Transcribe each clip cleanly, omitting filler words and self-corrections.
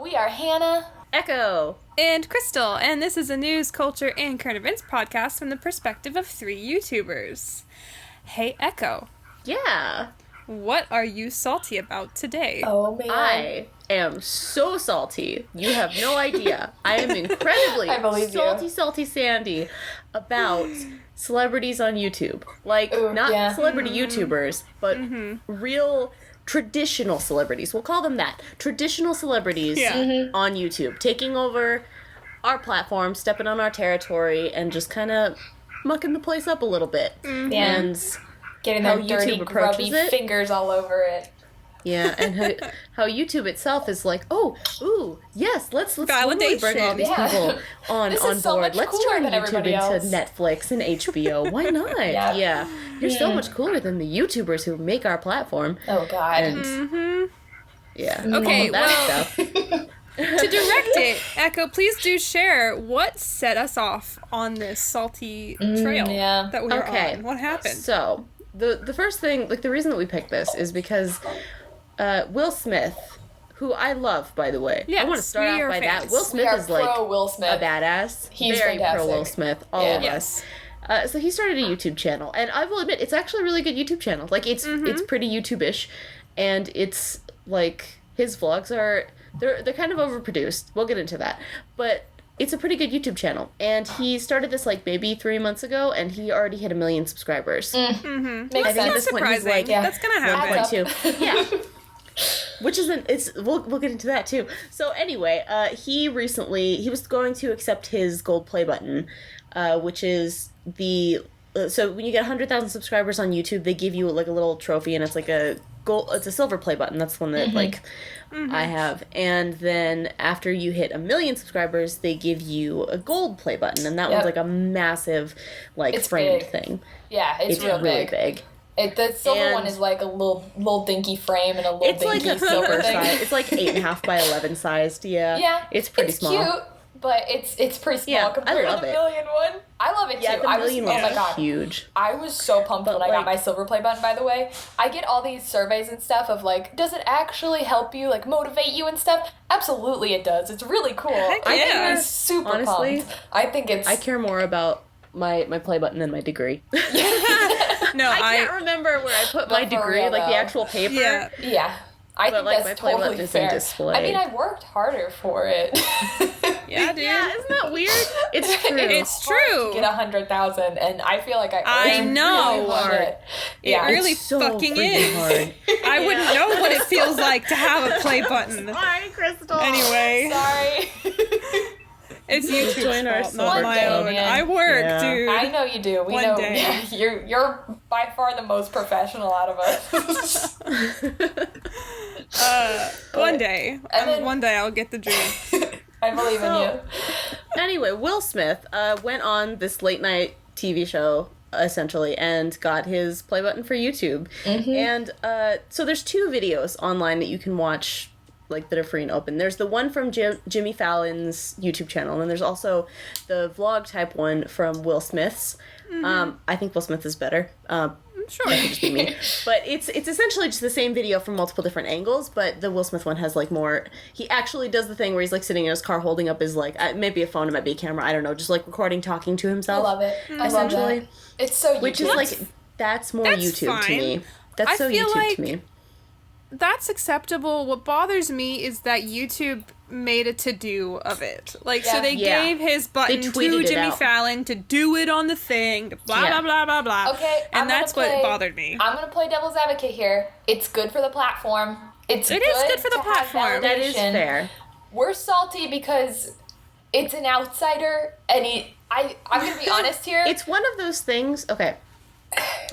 we are Hannah, Echo, and Crystal, and this is a news, culture, and current events podcast from the perspective of 3 YouTubers. Hey, Echo. Yeah. What are you salty about today? Oh, man. I am so salty. You have no idea. I am incredibly salty Sandy about celebrities on YouTube. Like, not celebrity YouTubers, but real traditional celebrities. We'll call them that. Traditional celebrities on YouTube. Taking over our platform, stepping on our territory, and just kind of mucking the place up a little bit. And getting their dirty, grubby fingers all over it. Yeah, and how YouTube itself is like, yes, let's totally bring all these people on board. Let's turn YouTube into Netflix and HBO. Why not? Yeah. You're so much cooler than the YouTubers who make our platform. Oh, God. And, yeah. Okay, well, to direct it, Echo, please do share what set us off on this salty trail that we were on. What happened? So, the first thing, like, the reason that we picked this is because Will Smith, who I love, by the way. Yes, I want to start off by that. Will Smith is like Will Smith. A badass. He's very fantastic. pro Will Smith. All of us. So he started a YouTube channel, and I will admit, it's actually a really good YouTube channel. Like, it's pretty YouTube-ish, and it's, like, his vlogs are, they're kind of overproduced. We'll get into that. But it's a pretty good YouTube channel, and he started this, like, maybe 3 months ago, and he already hit 1 million subscribers. Makes I think sense. at this point he's like, That's gonna happen. 1.2. Yeah. Which isn't, we'll get into that too. So anyway, he was going to accept his gold play button, which is so when you get 100,000 subscribers on YouTube, they give you like a little trophy, and it's like it's a silver play button. That's the one that I have. And then after you hit 1 million subscribers, they give you a gold play button, and that one's like a massive, like, it's framed big. thing. Yeah, it's real really big. The silver one is like a little dinky frame and a little dinky like a silver thing. size. It's like 8.5 by 11 sized. Yeah, it's pretty small. It's cute, but it's pretty small compared to the 1 million one. I love it too. The million one is huge. I was so pumped when I got my silver play button, by the way. I get all these surveys and stuff of like, does it actually help you, like motivate you and stuff? Absolutely it does. It's really cool. I think I'm super pumped. I care more about my play button than my degree. No, I can't remember where I put my degree, like the actual paper. Yeah. I think that's totally fair. Display. I mean, I worked harder for it. Yeah, dude. Yeah, isn't that weird? It's true. It's true. To get 100,000, and I feel like I know. Really hard. It really so fucking is. hard. I wouldn't know what it feels like to have a play button. Sorry, Crystal. Anyway. Sorry. It's YouTube's fault, not my day, own. man. I work, dude. I know you do. We One know. day. You're by far the most professional out of us. One day. One day I'll get the dream. I believe in you. Anyway, Will Smith went on this late night TV show, essentially, and got his play button for YouTube. And so there's 2 videos online that you can watch, like, that are free and open. There's the one from Jimmy Fallon's YouTube channel, and then there's also the vlog type one from Will Smith's. I think Will Smith is better. Sure. That could just be me. But it's essentially just the same video from multiple different angles, but the Will Smith one has, like, more... He actually does the thing where he's, like, sitting in his car holding up his, like... maybe a phone, it might be a camera, I don't know. Just, like, recording, talking to himself. I love it. I love that. It's so YouTube. Which is, like, that's more YouTube to me. That's so YouTube to me. That's acceptable. What bothers me is that YouTube made a to-do of it. Like, so they gave his button to Jimmy Fallon to do it on the thing, blah, blah, blah, blah, blah. Okay, and that's what bothered me. I'm going to play devil's advocate here. It's good for the platform. It is good for the platform. That is fair. We're salty because it's an outsider, and I'm going to be honest here. It's one of those things... Okay,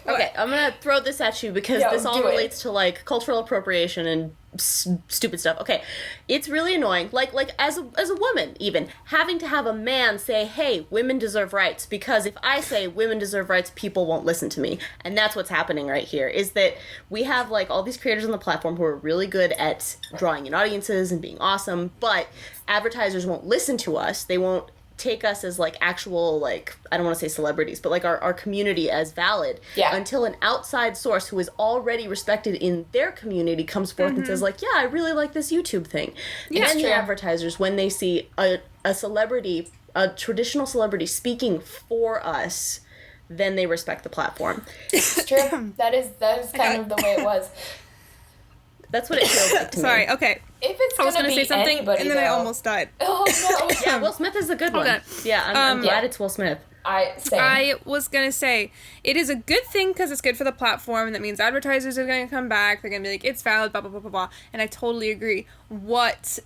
I'm gonna throw this at you because this all relates to, like, cultural appropriation and stupid stuff. Okay, it's really annoying. Like as a woman, even having to have a man say, "Hey, women deserve rights," because if I say women deserve rights, people won't listen to me, and that's what's happening right here. Is that we have, like, all these creators on the platform who are really good at drawing in audiences and being awesome, but advertisers won't listen to us. They won't take us as, like, actual, like, I don't want to say celebrities, but, like, our community as valid until an outside source who is already respected in their community comes forth and says, like, yeah, I really like this YouTube thing. And then the advertisers, when they see a celebrity, a traditional celebrity speaking for us, then they respect the platform. It's true. That is kind of the way it was. That's what it feels like to me. Sorry, okay. If it's going to be say something, and then I almost died. Oh, no. Yeah, Will Smith is a good one. Yeah, I'm glad it's Will Smith. I was going to say, it is a good thing because it's good for the platform, and that means advertisers are going to come back, they're going to be like, it's valid, blah, blah, blah, blah, blah. And I totally agree. What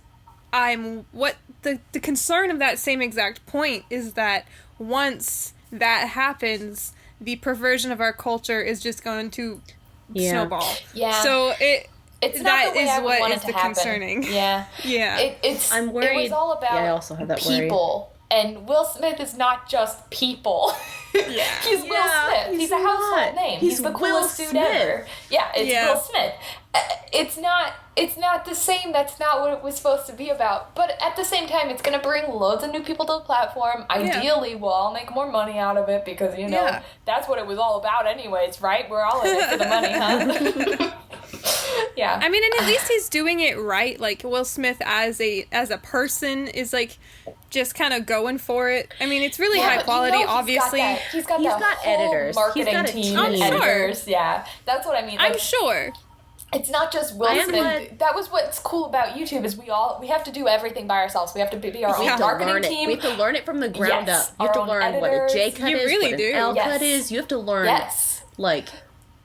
the concern of that same exact point is that once that happens, the perversion of our culture is just going to snowball. Yeah. So it's not the way I would want it to happen. Concerning. Yeah. Yeah. I'm worried. It was all about I also have that people. Worry. And Will Smith is not just people. Yeah. He's Will Smith. He's a household name. He's the coolest dude ever. Yeah, it's Will Smith. It's not the same. That's not what it was supposed to be about. But at the same time, it's going to bring loads of new people to the platform. Ideally, we'll all make more money out of it because, you know, that's what it was all about anyways, right? We're all in it for the money, huh? Yeah. I mean, and at least he's doing it right. Like, Will Smith as a person is, like, just kind of going for it. I mean, it's really high quality, obviously. He's got editors. Marketing team. Editors. Yeah. That's what I mean. Like, I'm sure. It's not just Will Smith. That was what's cool about YouTube is we have to do everything by ourselves. We have to be our own marketing team. We have to learn it from the ground up. You have to learn what a J cut is, what an L cut is. You have to learn like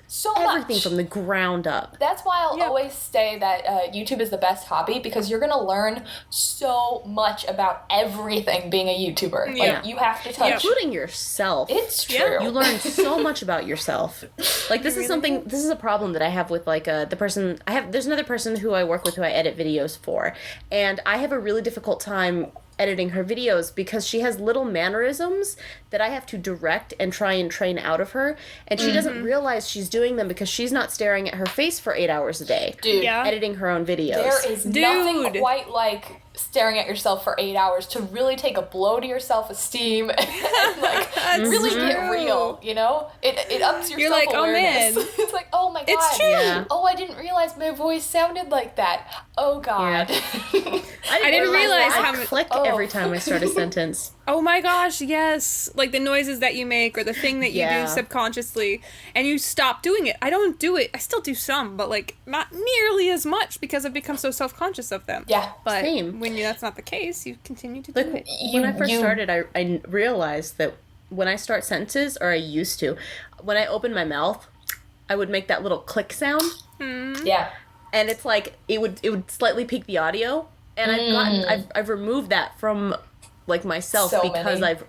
so everything much from the ground up. That's why I'll always say that YouTube is the best hobby because you're going to learn so much about everything being a YouTuber. Yeah. Like, you have to touch... Including yourself. It's true. You learn so much about yourself. Like, this is a problem that I have with, like, there's another person who I work with who I edit videos for, and I have a really difficult time editing her videos because she has little mannerisms that I have to direct and try and train out of her, and she doesn't realize she's doing them because she's not staring at her face for 8 hours a day editing her own videos. There is nothing quite like staring at yourself for 8 hours to really take a blow to your self-esteem and like really get real, you know? It ups your self-awareness. Like, oh man. It's like, oh my god. It's true. Yeah. Oh, I didn't realize my voice sounded like that. Oh god. Yeah. I didn't realize how I click every time I start a sentence. Oh my gosh, yes. Like the noises that you make or the thing that you do subconsciously and you stop doing it. I don't do it. I still do some, but like not nearly as much because I've become so self-conscious of them. Yeah. But same. when that's not the case, you continue to do it. When I first started, I realized that when I start sentences, or I used to, when I open my mouth, I would make that little click sound. Yeah. And it's like it would slightly peak the audio, and I've removed that from like myself because I've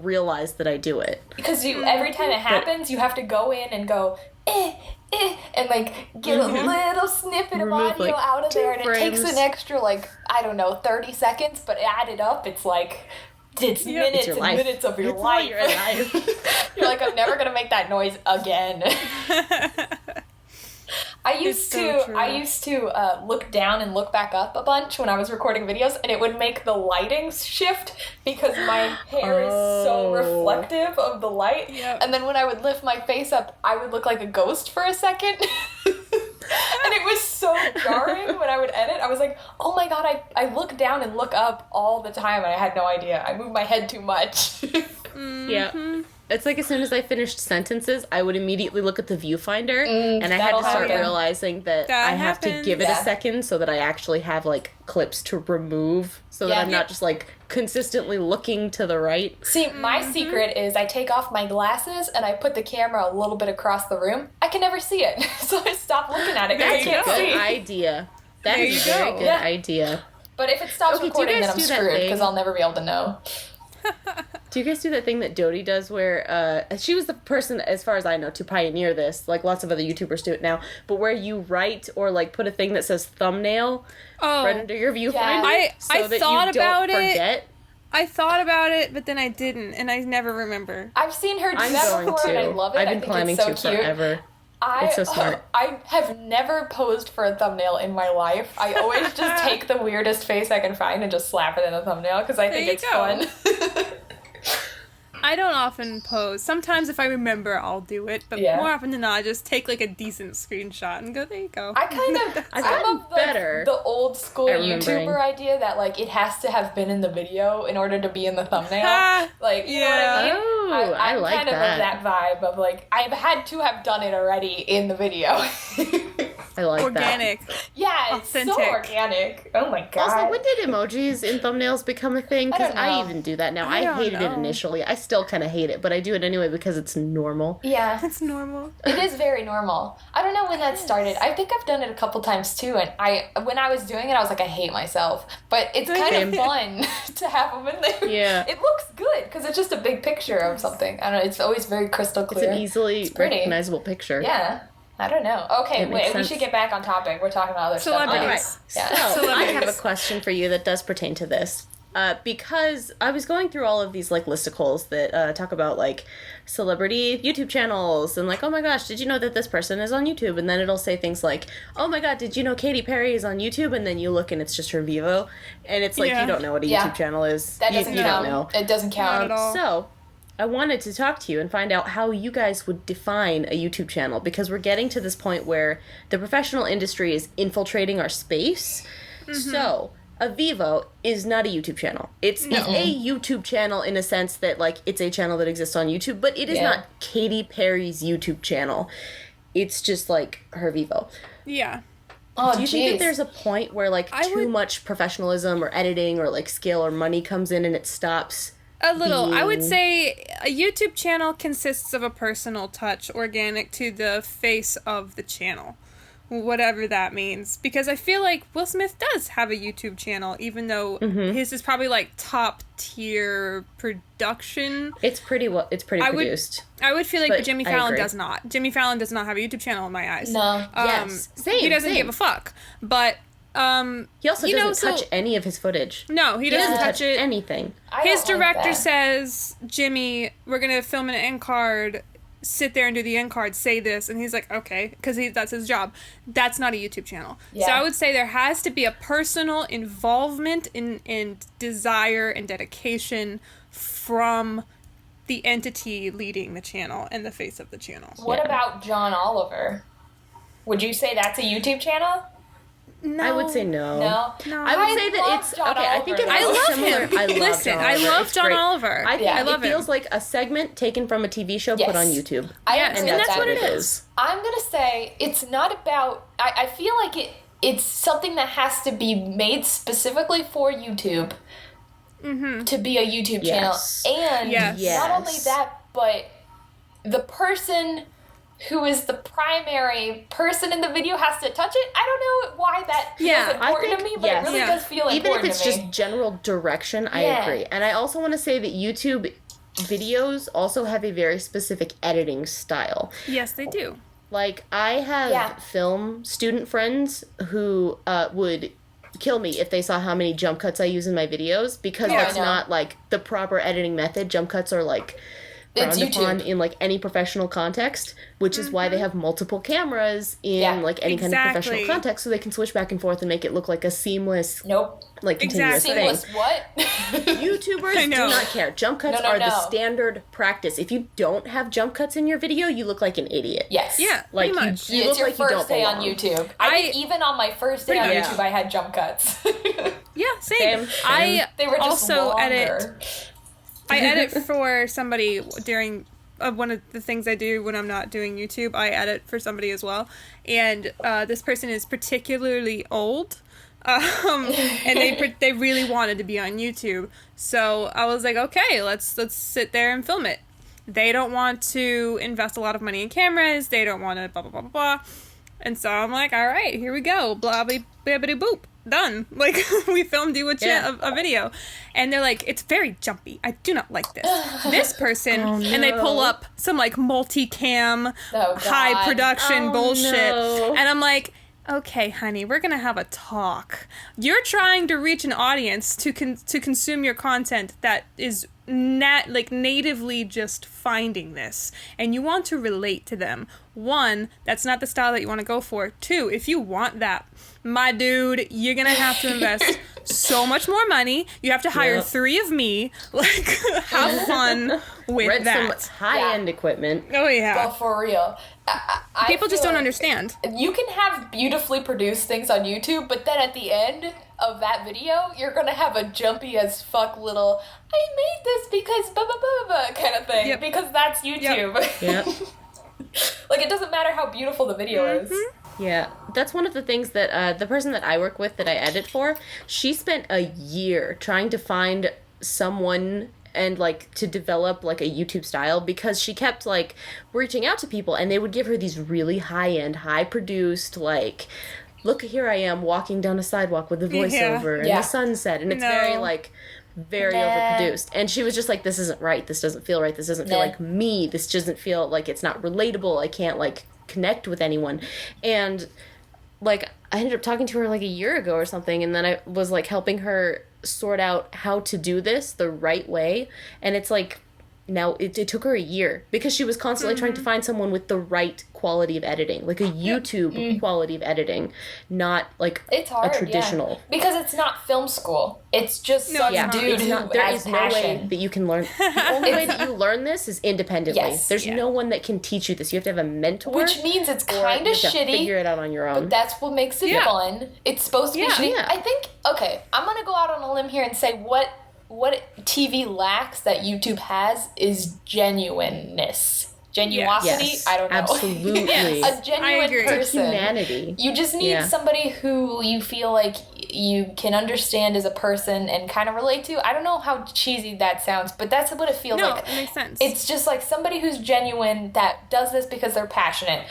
realized that I do it. Because every time it happens, you have to go in and go and like get a little snippet of audio out of there, and it takes an extra 30 seconds, but added up, it's like minutes and minutes of your life. You're like, I'm never gonna make that noise again. I used to look down and look back up a bunch when I was recording videos, and it would make the lighting shift because my hair is so reflective of the light. Yep. And then when I would lift my face up, I would look like a ghost for a second. And it was so jarring when I would edit. I was like, oh my god, I look down and look up all the time, and I had no idea. I moved my head too much. Yeah. It's like as soon as I finished sentences, I would immediately look at the viewfinder, and I had to start realizing that I have to give it a second so that I actually have, like, clips to remove so that I'm not just, like, consistently looking to the right. See, my secret is I take off my glasses and I put the camera a little bit across the room. I can never see it, so I stop looking at it because I can't see. Good idea. That is a very good idea. But if it stops recording, then I'm screwed because I'll never be able to know. Do you guys do that thing that Dodie does where, she was the person, as far as I know, to pioneer this, like lots of other YouTubers do it now, but where you write or like put a thing that says thumbnail right under your viewfinder I that thought you don't forget? I thought about it, but then I didn't, and I never remember. I've seen her do that before, and I love it. I've been planning to forever. It's so smart. I have never posed for a thumbnail in my life. I always just take the weirdest face I can find and just slap it in a thumbnail because I think it's fun. I don't often pose. Sometimes if I remember, I'll do it. But more often than not, I just take like a decent screenshot and go, there you go. I'm of the old school YouTuber idea that like it has to have been in the video in order to be in the thumbnail. Like, you know what I mean? Oh, I like kind of that vibe of like, I've had to have done it already in the video. I like organic. that. Yeah, it's so organic. Oh my god. Also, when did emojis in thumbnails become a thing? Because I even do that now. I hated it initially. I still kind of hate it, but I do it anyway because it's normal. Yeah. It's normal. It is very normal. I don't know when that started. I think I've done it a couple times too, and when I was doing it, I was like, I hate myself. But it's kind of fun to have them in there. Yeah. It looks good because it's just a big picture of something. I don't know. It's always very crystal clear. It's an easily recognizable picture. Yeah. I don't know. Okay, wait, we should get back on topic. We're talking about other celebrities. Stuff. Yeah. So, I have a question for you that does pertain to this. Because I was going through all of these, like, listicles that talk about, like, celebrity YouTube channels, and, like, oh my gosh, did you know that this person is on YouTube? And then it'll say things like, oh my god, did you know Katy Perry is on YouTube? And then you look and it's just her Vivo. And it's like, you don't know what a YouTube channel is. That doesn't count. You don't know. It doesn't count at all. So, I wanted to talk to you and find out how you guys would define a YouTube channel, because we're getting to this point where the professional industry is infiltrating our space. Mm-hmm. So, a Vivo is not a YouTube channel. It's a YouTube channel in a sense that, like, it's a channel that exists on YouTube, but it is not Katy Perry's YouTube channel. It's just, like, her Vivo. Yeah. Do you think that there's a point where, like, too much professionalism or editing or, like, skill or money comes in and it stops? A little. I would say a YouTube channel consists of a personal touch, organic to the face of the channel. Whatever that means. Because I feel like Will Smith does have a YouTube channel, even though his is probably, like, top tier production. It's pretty produced. I would feel like Jimmy Fallon does not. Jimmy Fallon does not have a YouTube channel in my eyes. No. Yes. Same. He doesn't give a fuck. But he also doesn't touch any of his footage. No, he doesn't touch it. Anything. His director says, Jimmy, we're going to film an end card, sit there and do the end card, say this, and he's like, okay, because that's his job. That's not a YouTube channel. Yeah. So I would say there has to be a personal involvement in desire and dedication from the entity leading the channel and the face of the channel. What about John Oliver? Would you say that's a YouTube channel? No. I would say no. No? I would say that it's John okay. Oliver. I think it's I love similar. him. I love John Oliver. I think it feels like a segment taken from a TV show put on YouTube. And that's what it is. I'm gonna say it's not about. I feel like it's something that has to be made specifically for YouTube to be a YouTube channel, and not only that, but the person who is the primary person in the video has to touch it. I don't know why that feels important to me, but it really does feel important to me. Even if it's just general direction, I agree. And I also want to say that YouTube videos also have a very specific editing style. Yes, they do. Like, I have film student friends who would kill me if they saw how many jump cuts I use in my videos, because that's not, like, the proper editing method. Jump cuts are, like, frowned upon in, like, any professional context, which is why they have multiple cameras in like any kind of professional context, so they can switch back and forth and make it look like a seamless like continuous thing. Seamless what? YouTubers do not care. Jump cuts are the standard practice. If you don't have jump cuts in your video, you look like an idiot. Yes. Yeah, like pretty much. You it's look your like first you don't day belong. on YouTube. I think even on my first day on YouTube, I had jump cuts. Yeah, same. They were just also longer. I edit for somebody during one of the things I do when I'm not doing YouTube. I edit for somebody as well, and this person is particularly old, and they really wanted to be on YouTube. So I was like, okay, let's sit there and film it. They don't want to invest a lot of money in cameras. They don't want to blah blah blah blah blah. And so I'm like, all right, here we go, blah blah blah boop. Done. Like, we filmed you a video. And they're like, it's very jumpy. I do not like this. This person, and they pull up some, like, multicam, high production bullshit. No. And I'm like, okay, honey, we're going to have a talk. You're trying to reach an audience to consume your content that is natively just finding this and you want to relate to them, 1, that's not the style that you want to go for. 2, if you want that, my dude, you're gonna have to invest so much more money. You have to hire 3 of me. Like, have fun with Rent that. some high-end equipment. Oh yeah. Well, for real. People just don't understand. You can have beautifully produced things on YouTube, but then at the end of that video, you're gonna have a jumpy as fuck little, I made this because blah, blah, blah, blah, kind of thing. Yep. Because that's YouTube. Yep. Like, it doesn't matter how beautiful the video is. Yeah, that's one of the things that the person that I work with that I edit for, she spent a year trying to find someone and, like, to develop, like, a YouTube style, because she kept, like, reaching out to people, and they would give her these really high-end, high-produced, like, look, here I am walking down a sidewalk with a voiceover and the sunset, and it's very, like, very overproduced. And she was just like, this isn't right, this doesn't feel right, this doesn't feel like me, this doesn't feel like, it's not relatable, I can't, like, connect with anyone. And, like, I ended up talking to her, like, a year ago or something, and then I was, like, helping her sort out how to do this the right way. And it's like, now it took her a year because she was constantly trying to find someone with the right quality of editing, like a YouTube quality of editing, not like it's hard, a traditional. Because it's not film school. It's just some dude who there has is passion. no way that you can learn. The only way that you learn this is independently. Yes. There's no one that can teach you this. You have to have a mentor, which means it's kind of shitty. Figure it out on your own. But that's what makes it fun. It's supposed to be shitty. Yeah. I think. Okay, I'm gonna go out on a limb here and say what TV lacks that YouTube has is genuineness. Genuosity? Yes, I don't know. Absolutely. A genuine person. Humanity. You just need somebody who you feel like you can understand as a person and kind of relate to. I don't know how cheesy that sounds, but that's what it feels like. No, it makes sense. It's just like somebody who's genuine that does this because they're passionate.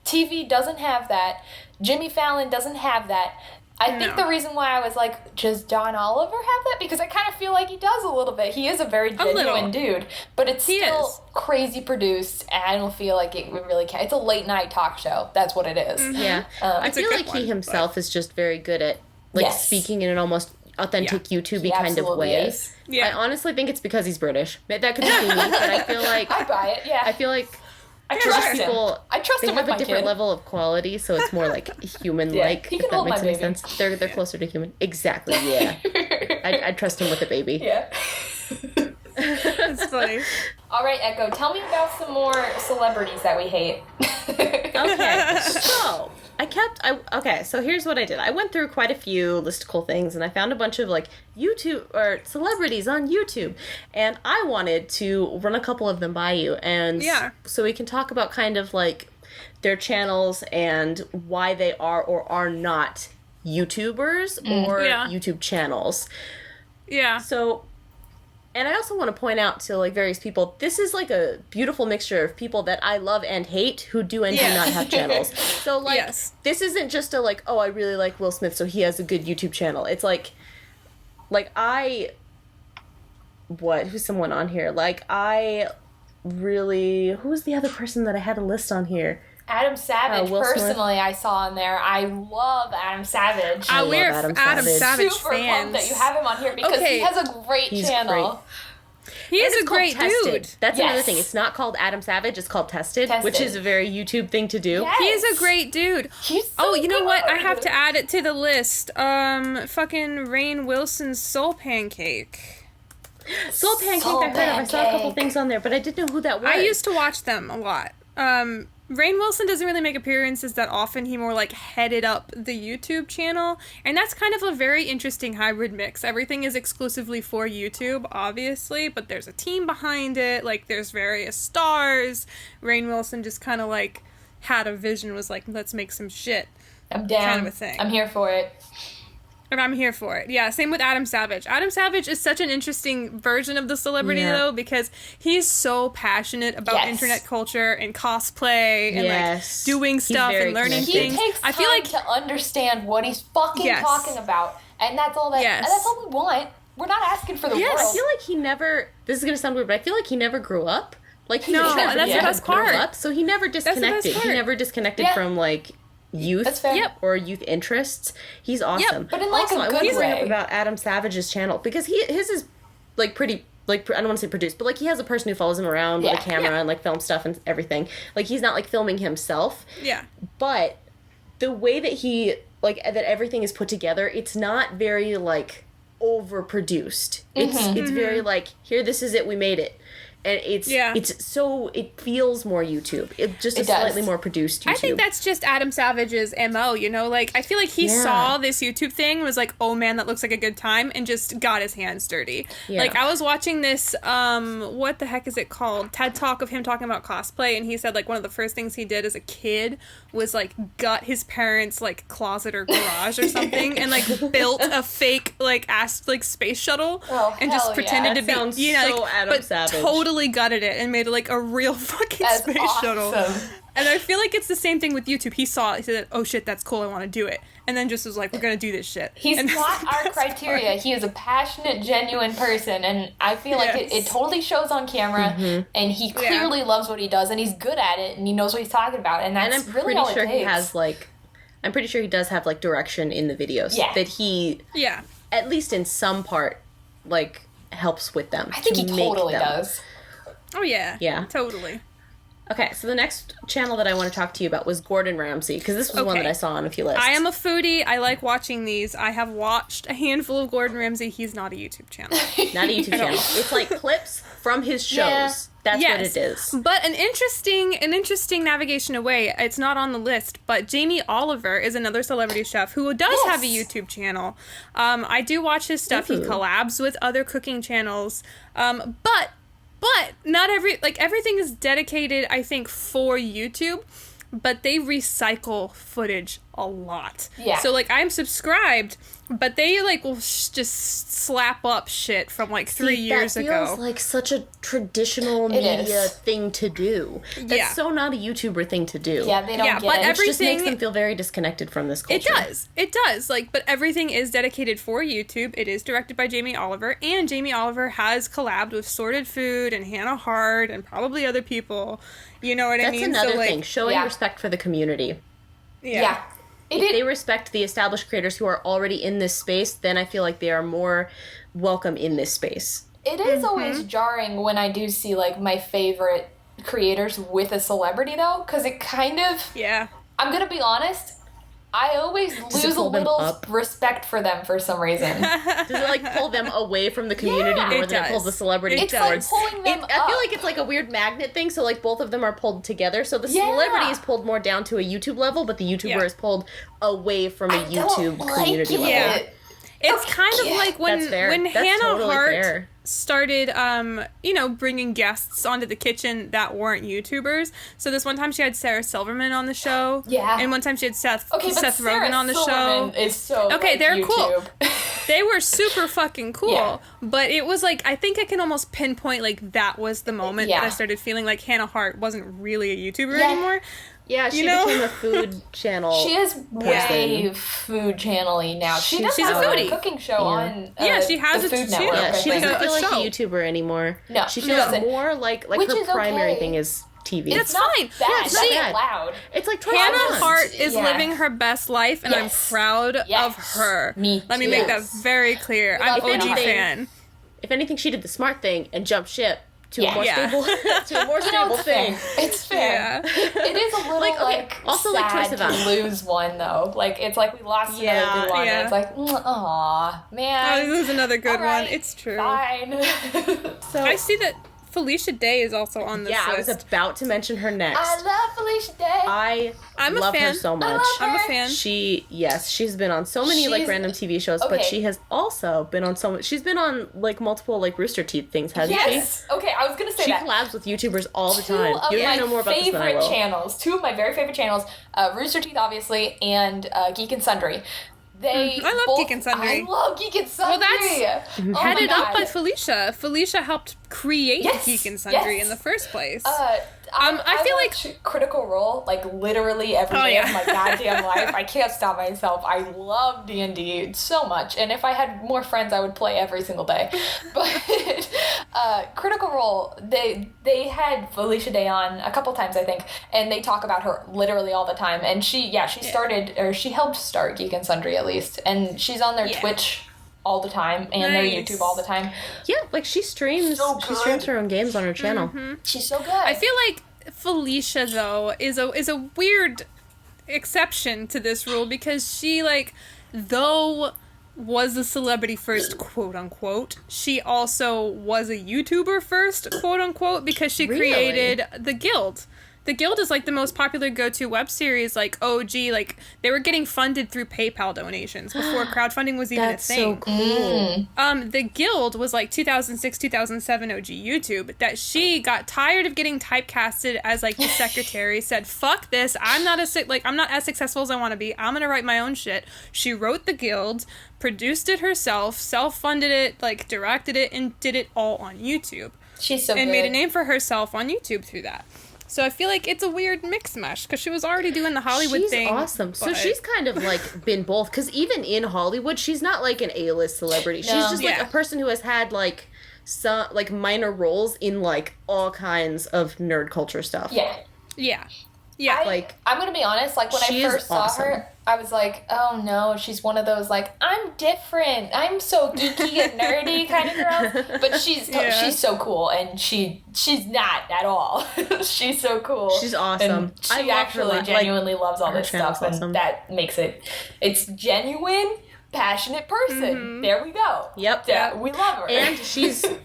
TV doesn't have that. Jimmy Fallon doesn't have that. I think the reason why I was like, does John Oliver have that? Because I kind of feel like he does a little bit. He is a very genuine dude. But it's still crazy produced, and I don't feel like it really can. It's a late night talk show. That's what it is. Mm-hmm. Yeah. I feel like he himself is just very good at like speaking in an almost authentic YouTube-y kind of way. Yeah. I honestly think it's because he's British. That could just be me, but I feel like... I buy it, I feel like... I trust him. I trust him with my kid. They have a different level of quality, so it's more like human-like, he can if that hold makes my any baby. sense. They're closer to human. Exactly, yeah. I'd trust him with a baby. Yeah. That's funny. All right, Echo, tell me about some more celebrities that we hate. Okay, so... so here's what I did. I went through quite a few listicle things, and I found a bunch of, like, YouTube, or celebrities on YouTube, and I wanted to run a couple of them by you, and so we can talk about kind of, like, their channels and why they are or are not YouTubers or YouTube channels. Yeah. So... And I also want to point out to, like, various people, this is, like, a beautiful mixture of people that I love and hate who do and do not have channels. So, like, this isn't just a, like, oh, I really like Will Smith, so he has a good YouTube channel. It's, who's someone on here? Who's the other person that I had a list on here? Adam Savage, personally, I saw on there. I love Adam Savage. We're Adam Savage super fans. pumped that you have him on here because he has a great channel. He is a great dude. That's another thing. It's not called Adam Savage. It's called Tested, which is a very YouTube thing to do. Yes. He is a great dude. He's so you know what? I have to add it to the list. Fucking Rainn Wilson's Soul Pancake. Soul Pancake, I heard of. I saw a couple things on there, but I didn't know who that was. I used to watch them a lot. Rainn Wilson doesn't really make appearances that often. He more, like, headed up the YouTube channel. And that's kind of a very interesting hybrid mix. Everything is exclusively for YouTube, obviously, but there's a team behind it. Like, there's various stars. Rainn Wilson just kind of, like, had a vision, was like, let's make some shit. I'm down. Kind of a thing. I'm here for it. And I'm here for it. Yeah, same with Adam Savage. Adam Savage is such an interesting version of the celebrity, though, because he's so passionate about internet culture and cosplay and, like, doing stuff and learning things. He takes time to understand what he's fucking talking about. And that's all that. And that's all we want. We're not asking for the world. I feel like he never... This is going to sound weird, but I feel like he never grew up. Like, that's the best part. So he never disconnected. He never disconnected from, like... youth or youth interests. He's awesome. But in, like, also, a good way. About Adam Savage's channel, because his is, like, pretty like, I don't want to say produce, but, like, he has a person who follows him around with a camera and, like, film stuff and everything. Like, he's not, like, filming himself. Yeah. But the way that he, like, that everything is put together, it's not very, like, overproduced. It's very, like, here, this is it, we made it. And it feels more YouTube. It just is slightly more produced YouTube. I think that's just Adam Savage's MO, you know? Like, I feel like he saw this YouTube thing, was like, oh man, that looks like a good time, and just got his hands dirty. Yeah. Like, I was watching this, what the heck is it called? TED Talk of him talking about cosplay, and he said, like, one of the first things he did as a kid was, like, gut his parents', like, closet or garage or something, and, like, built a fake, like, space shuttle, and just pretended to be, you know, so like, Adam Savage. Totally gutted it and made it like a real fucking space shuttle. And I feel like it's the same thing with YouTube. He saw it, he said, oh shit, that's cool, I want to do it. And then just was like, we're going to do this shit. He's not our criteria. He is a passionate, genuine person, and I feel like it totally shows on camera, and he clearly loves what he does, and he's good at it, and he knows what he's talking about, and that's really all it takes. He has, like, I'm pretty sure he does have, like, direction in the videos. Yeah. That he, at least in some part, like, helps with them. I think he totally does. Oh, yeah. Yeah. Totally. Okay, so the next channel that I want to talk to you about was Gordon Ramsay, because this was one that I saw on a few lists. I am a foodie. I like watching these. I have watched a handful of Gordon Ramsay. He's not a YouTube channel. Not a YouTube channel. It's like clips from his shows. Yeah. That's what it is. But an interesting navigation away. It's not on the list, but Jamie Oliver is another celebrity chef who does have a YouTube channel. I do watch his stuff. He collabs with other cooking channels. But not everything is dedicated, I think, for YouTube, but they recycle footage a lot. Yeah. So, like, I'm subscribed, but they, like, will just slap up shit from, like, 3 years ago. That feels like such a traditional media thing to do. That's so not a YouTuber thing to do. Yeah, they don't get it. Which just makes them feel very disconnected from this culture. It does. Like, but everything is dedicated for YouTube. It is directed by Jamie Oliver, and Jamie Oliver has collabed with Sorted Food and Hannah Hart and probably other people. You know what I mean? That's another thing. Showing respect for the community. Yeah. If they respect the established creators who are already in this space, then I feel like they are more welcome in this space. It is always jarring when I do see, like, my favorite creators with a celebrity, though, because it kind of... Yeah. I'm going to be honest, I always lose a little respect for them for some reason. Does it, like, pull them away from the community more than it pulls the celebrity towards? It's like pulling them up. I feel like it's like a weird magnet thing, so, like, both of them are pulled together. So the celebrity is pulled more down to a YouTube level, but the YouTuber is pulled away from a YouTube community level. Yeah. It's kind of like when Hannah Hart started, bringing guests onto the kitchen that weren't YouTubers. So this one time she had Sarah Silverman on the show. Yeah. And one time she had Seth Rogen on the show. Is so they're YouTube. Cool. They were super fucking cool. Yeah. But it was like, I think I can almost pinpoint, like, that was the moment that I started feeling like Hannah Hart wasn't really a YouTuber anymore. Yeah, she became a food channel. She is way food channel-y now. She's a foodie. Cooking show on she has the a Food Network. Yeah, she doesn't feel like a YouTuber anymore. No, she feels more like her primary thing is TV. It's fine. It's not bad. Loud. It's like Hannah Hart is living her best life, and I'm proud of her. Let me make that very clear. I'm an OG fan. If anything, she did the smart thing and jumped ship to a more stable thing. It's fair. It is a little also sad like choice of to lose one though. Like it's like we lost another good one. And it's like, aw, man. Oh, this is another good one. It's true. Fine. So I see that Felicia Day is also on this list. I was about to mention her next. I love Felicia Day. I'm love a fan. Her so much. I'm a fan. She's been on so many like random TV shows, but she has also been on she's been on like multiple like Rooster Teeth things, hasn't she? Yes. Okay, I was gonna say she collabs with YouTubers all the time. You're gonna know more about this than I will. Two of my very favorite channels, Rooster Teeth obviously, and Geek and Sundry. I love Geek and Sundry. I love Geek and Sundry. Well, that's headed up by Felicia. Felicia helped create Geek and Sundry in the first place. I feel like Critical Role, like literally every day of my goddamn life. I can't stop myself. I love D&D so much, and if I had more friends, I would play every single day. But Critical Role, they had Felicia Day on a couple times, I think, and they talk about her literally all the time. And she started, or she helped start Geek and Sundry at least, and she's on their Twitch all the time and their YouTube all the time. Yeah, like she streams her own games on her channel. Mm-hmm. She's so good. I feel like Felicia, though, is a weird exception to this rule because she, like, though was a celebrity first, quote unquote, she also was a YouTuber first, quote unquote, because she created The Guild. The Guild is, like, the most popular go-to web series, like, OG, like, they were getting funded through PayPal donations before crowdfunding was even a thing. That's so cool. The Guild was, like, 2006, 2007 OG YouTube, that she got tired of getting typecasted as, like, the secretary, said, fuck this, I'm not as successful as I want to be, I'm gonna write my own shit. She wrote The Guild, produced it herself, self-funded it, like, directed it, and did it all on YouTube. She's so good. And made a name for herself on YouTube through that. So I feel like it's a weird mix mash because she was already doing the Hollywood thing. She's awesome. So she's kind of like been both because even in Hollywood, she's not like an A-list celebrity. She's just like a person who has had like some like minor roles in like all kinds of nerd culture stuff. Yeah. I'm gonna be honest, like when I first saw her, I was like, oh no, she's one of those like, I'm different, I'm so geeky and nerdy kind of girls. But she's so cool, and she's not at all. She's so cool. She's awesome. And she actually genuinely loves all this stuff, and that makes it's genuine, passionate person. Mm-hmm. There we go. Yep. Yeah, we love her. And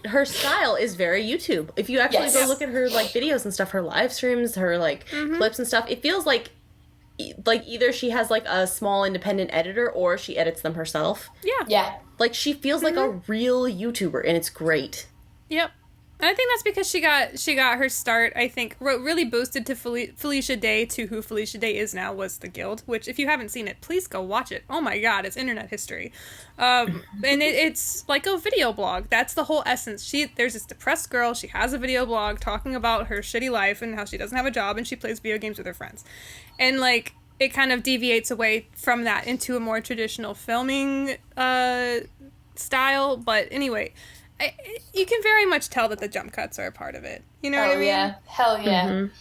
her style is very YouTube. If you actually go look at her like videos and stuff, her live streams, her like clips and stuff, it feels like either she has like a small independent editor or she edits them herself. Yeah. Like she feels like a real YouTuber, and it's great. Yep. And I think that's because she got her start, I think, what really boosted to Felicia Day to who Felicia Day is now was The Guild, which if you haven't seen it, please go watch it. Oh my god, it's internet history. And it's like a video blog. That's the whole essence. There's this depressed girl, she has a video blog talking about her shitty life and how she doesn't have a job and she plays video games with her friends. And like, it kind of deviates away from that into a more traditional filming style, but anyway... you can very much tell that the jump cuts are a part of it. You know what I mean? Yeah. Hell yeah. Mm-hmm.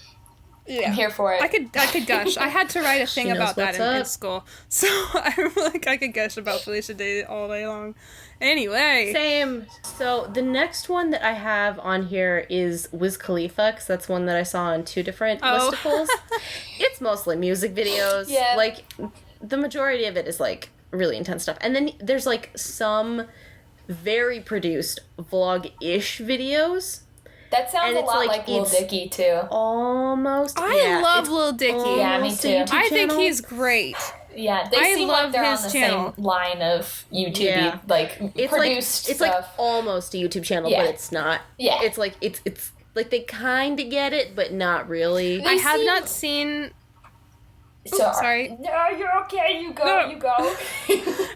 Yeah. I'm here for it. I could gush. I had to write a thing about that in school. So I'm like, I could gush about Felicia Day all day long. Anyway. Same. So the next one that I have on here is Wiz Khalifa, because that's one that I saw on 2 different listicles. It's mostly music videos. Yeah. Like, the majority of it is, like, really intense stuff. And then there's, like, some... very produced vlog-ish videos. That sounds a lot like Lil Dicky, too. Almost. I love Lil Dicky. Yeah, me too. I think he's great. Yeah, they seem like they're on the same line of YouTube, produced it's stuff. Like almost a YouTube channel, but it's not. Yeah. It's like, it's like they kind of get it, but not really. I have not seen... sorry. No, you're okay. You go. You go.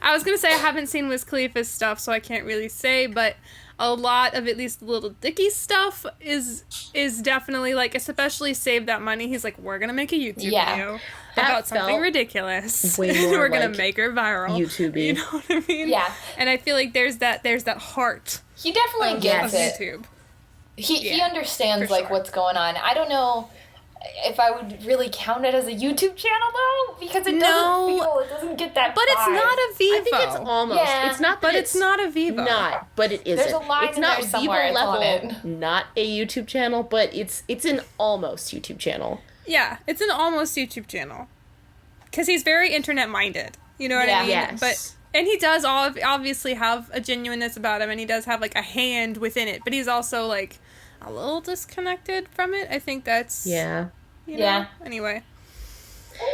I was going to say I haven't seen Wiz Khalifa's stuff, so I can't really say, but a lot of at least Little Dicky's stuff is definitely, like, especially Save That Money. He's like, we're going to make a YouTube video about something ridiculous. We're going to make her viral. YouTube. You know what I mean? Yeah. And I feel like there's that heart. He definitely gets it. YouTube. He understands, like, what's going on. I don't know if I would really count it as a YouTube channel, though, because it doesn't get that But vibe. It's not a Vivo. I think it's almost. Yeah. It's not, but it's not a Vivo. Not, but it isn't. There's a line it's in not there somewhere. Vivo level, it's not a YouTube channel, but it's an almost YouTube channel. Yeah, it's an almost YouTube channel. Because he's very internet-minded. You know what I mean? Yes. And he does obviously have a genuineness about him, and he does have, like, a hand within it, but he's also, like... a little disconnected from it. I think that's... Yeah. You know? Anyway.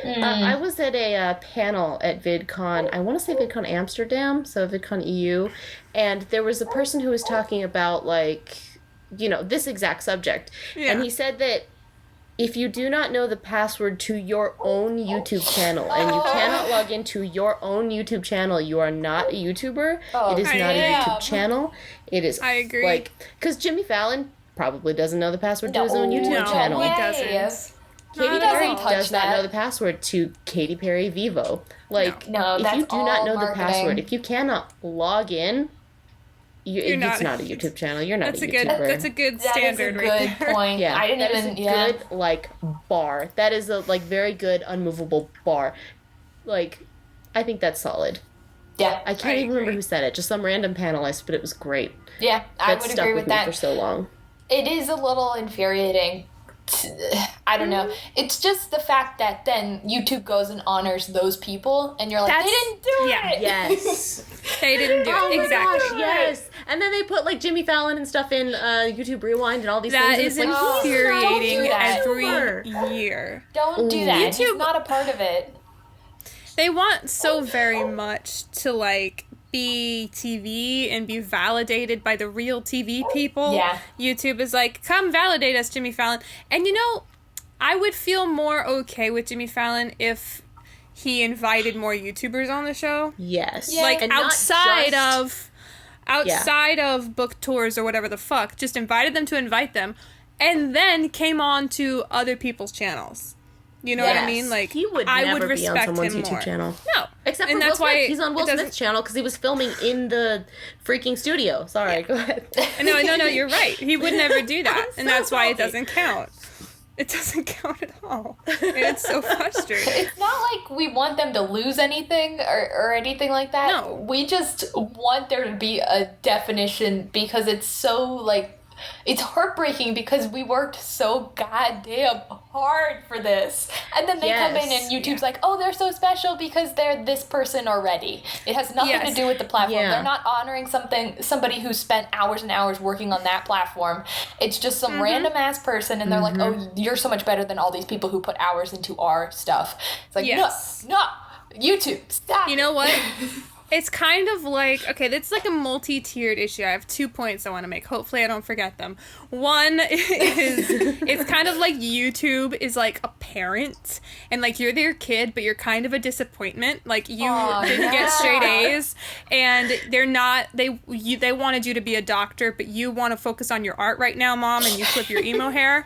I was at a panel at VidCon. I want to say VidCon Amsterdam, so VidCon EU. And there was a person who was talking about, like, you know, this exact subject. Yeah. And he said that if you do not know the password to your own YouTube channel and you cannot log into your own YouTube channel, you are not a YouTuber. It is not a YouTube channel. It is... I agree. Like, because Jimmy Fallon probably doesn't know the password to his own YouTube channel. He doesn't. Katy Perry does not know the password to Katy Perry Vivo. Like, if you do not know the password, if you cannot log in, it's not a YouTube channel. You're not a YouTuber. That's a good standard right there. That is a good point. Yeah, I didn't even... good, like, bar. That is a, like, very good, unmovable bar. Like, I think that's solid. Yeah. I can't even remember who said it. Just some random panelist, but it was great. Yeah, I would agree with that. For so long. It is a little infuriating. I don't know. It's just the fact that then YouTube goes and honors those people, and you're like, they didn't do it. Yes. They didn't do it. Exactly. Gosh, yes. And then they put like Jimmy Fallon and stuff in YouTube Rewind and all these things. That is infuriating every year. Don't do that. YouTube, he's not a part of it. They want so very much to like be TV and be validated by the real TV people. Yeah. YouTube is like, come validate us, Jimmy Fallon. And you know, I would feel more okay with Jimmy Fallon if he invited more YouTubers on the show. Yes. Yeah. Like, and outside of book tours or whatever the fuck, just invited them to invite them, and then came on to other people's channels. You know what I mean? Like, he would never be on someone's YouTube channel. No. Except for Will Smith. He's on Will Smith's channel because he was filming in the freaking studio. Sorry, go ahead. No, you're right. He would never do that. And that's why it doesn't count. It doesn't count at all. And it's so frustrating. It's not like we want them to lose anything or anything like that. No. We just want there to be a definition because it's so, like, it's heartbreaking because we worked so goddamn hard for this. And then they come in and YouTube's like, oh, they're so special because they're this person already. It has nothing to do with the platform. They're not honoring somebody who spent hours and hours working on that platform. It's just some random ass person and they're like, oh, you're so much better than all these people who put hours into our stuff. It's like, no, YouTube, stop. You know what? It's kind of like, okay, that's like a multi-tiered issue. I have 2 points I want to make. Hopefully I don't forget them. One is, it's kind of like YouTube is like a parent, and like you're their kid, but you're kind of a disappointment. Like you didn't get straight A's, and they're not, they wanted you to be a doctor, but you want to focus on your art right now, Mom, and you flip your emo hair.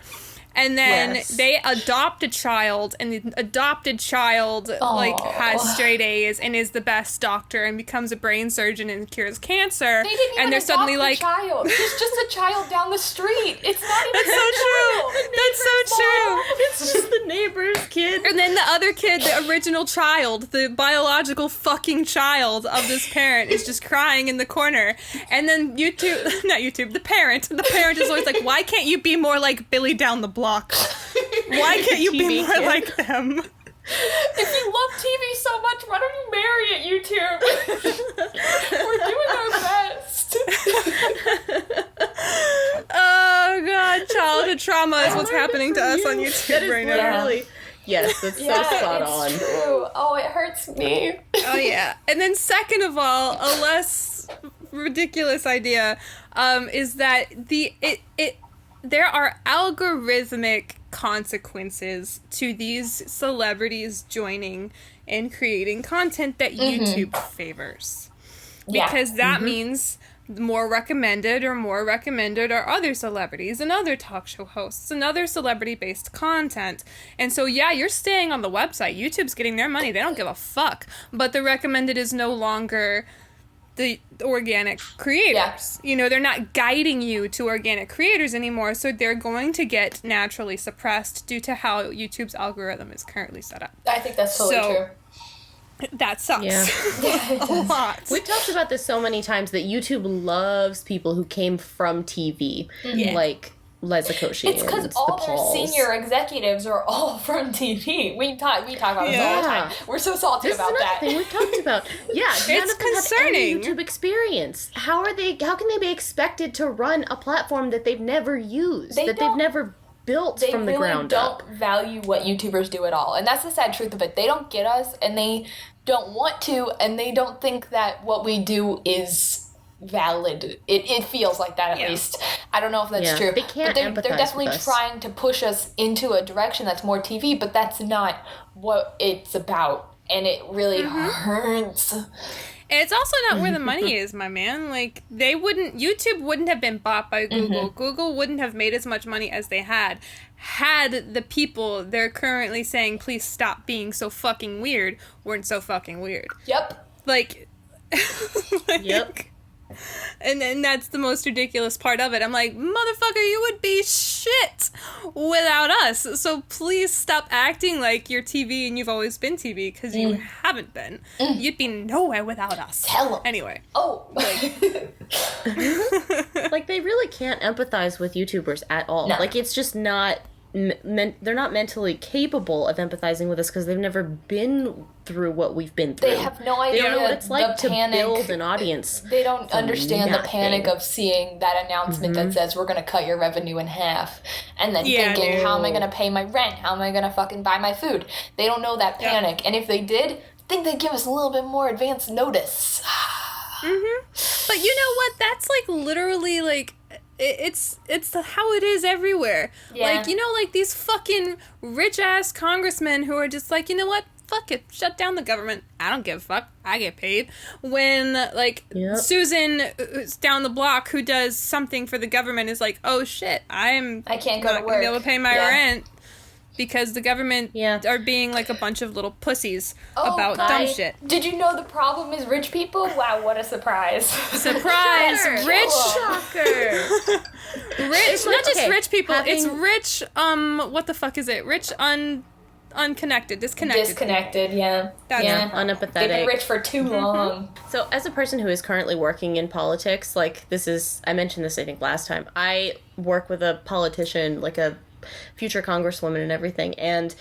And then they adopt a child, and the adopted child like has straight A's and is the best doctor and becomes a brain surgeon and cures cancer. They didn't even adopt suddenly like child. He's just a child down the street. It's not even so true. That's so true. It's just the neighbor's kid. And then the other kid, the original child, the biological fucking child of this parent, is just crying in the corner. And then the parent is always like, why can't you be more like Billy down the block? Why can't you be more like them? If you love TV so much, why don't you marry it, YouTube? We're doing our best. Oh god, childhood trauma is what's happening to us on YouTube right now. Yes, that's so spot on. True. Oh, it hurts me. Oh yeah. And then second of all, a less ridiculous idea is that there are algorithmic consequences to these celebrities joining and creating content that YouTube favors. Because that means more recommended are other celebrities and other talk show hosts and other celebrity-based content. And so, you're staying on the website. YouTube's getting their money. They don't give a fuck. But the recommended is no longer the organic creators. You know, they're not guiding you to organic creators anymore, so they're going to get naturally suppressed due to how YouTube's algorithm is currently set up. I think that's totally true. That sucks. A lot. We've talked about this so many times that YouTube loves people who came from TV. Like Liza Koshy. It's because all their senior executives are all from TV. We talk about this all the time. We're so salty about that. This is another thing we've talked about. None of them have any YouTube experience. How can they be expected to run a platform that they've never used, they've never built from the ground up? They really don't value what YouTubers do at all. And that's the sad truth of it. They don't get us, and they don't want to, and they don't think that what we do is valid. It feels like that, at least. I don't know if that's true. They can't but they're definitely trying to push us into a direction that's more TV, but that's not what it's about. And it really hurts. And it's also not where the money is, my man. Like, YouTube wouldn't have been bought by Google. Google wouldn't have made as much money as they had the people they're currently saying, please stop being so fucking weird, weren't so fucking weird. Yep. Yep. And then that's the most ridiculous part of it. I'm like, motherfucker, you would be shit without us. So please stop acting like you're TV and you've always been TV, because you haven't been. You'd be nowhere without us. Tell 'em. Anyway. Oh. Like, they really can't empathize with YouTubers at all. No. Like, it's just not... they're not mentally capable of empathizing with us because they've never been through what we've been through. They have no idea. They don't know what it's like to build an audience. They don't understand the panic of seeing that announcement that says we're going to cut your revenue in half, and then thinking, how am I going to pay my rent? How am I going to fucking buy my food? They don't know that panic, and if they did, I think they'd give us a little bit more advance notice. But you know what? That's like literally like... It's how it is everywhere. Yeah. Like, you know, like these fucking rich-ass congressmen who are just like, you know what? Fuck it. Shut down the government. I don't give a fuck. I get paid. When, like, Susan, who's down the block, who does something for the government, is like, oh, shit, I can't go to work. Not going to be able to pay my rent. Because the government are being like a bunch of little pussies about dumb shit. Did you know the problem is rich people? Wow, what a surprise. Surprise! Rich! Shocker! Rich, not just rich people, it's rich, what the fuck is it? Rich, unconnected, disconnected. Disconnected, yeah. Unempathetic. They've been rich for too long. So, as a person who is currently working in politics, like, I mentioned this, I think, last time. I work with a politician, like a future congresswoman and everything, and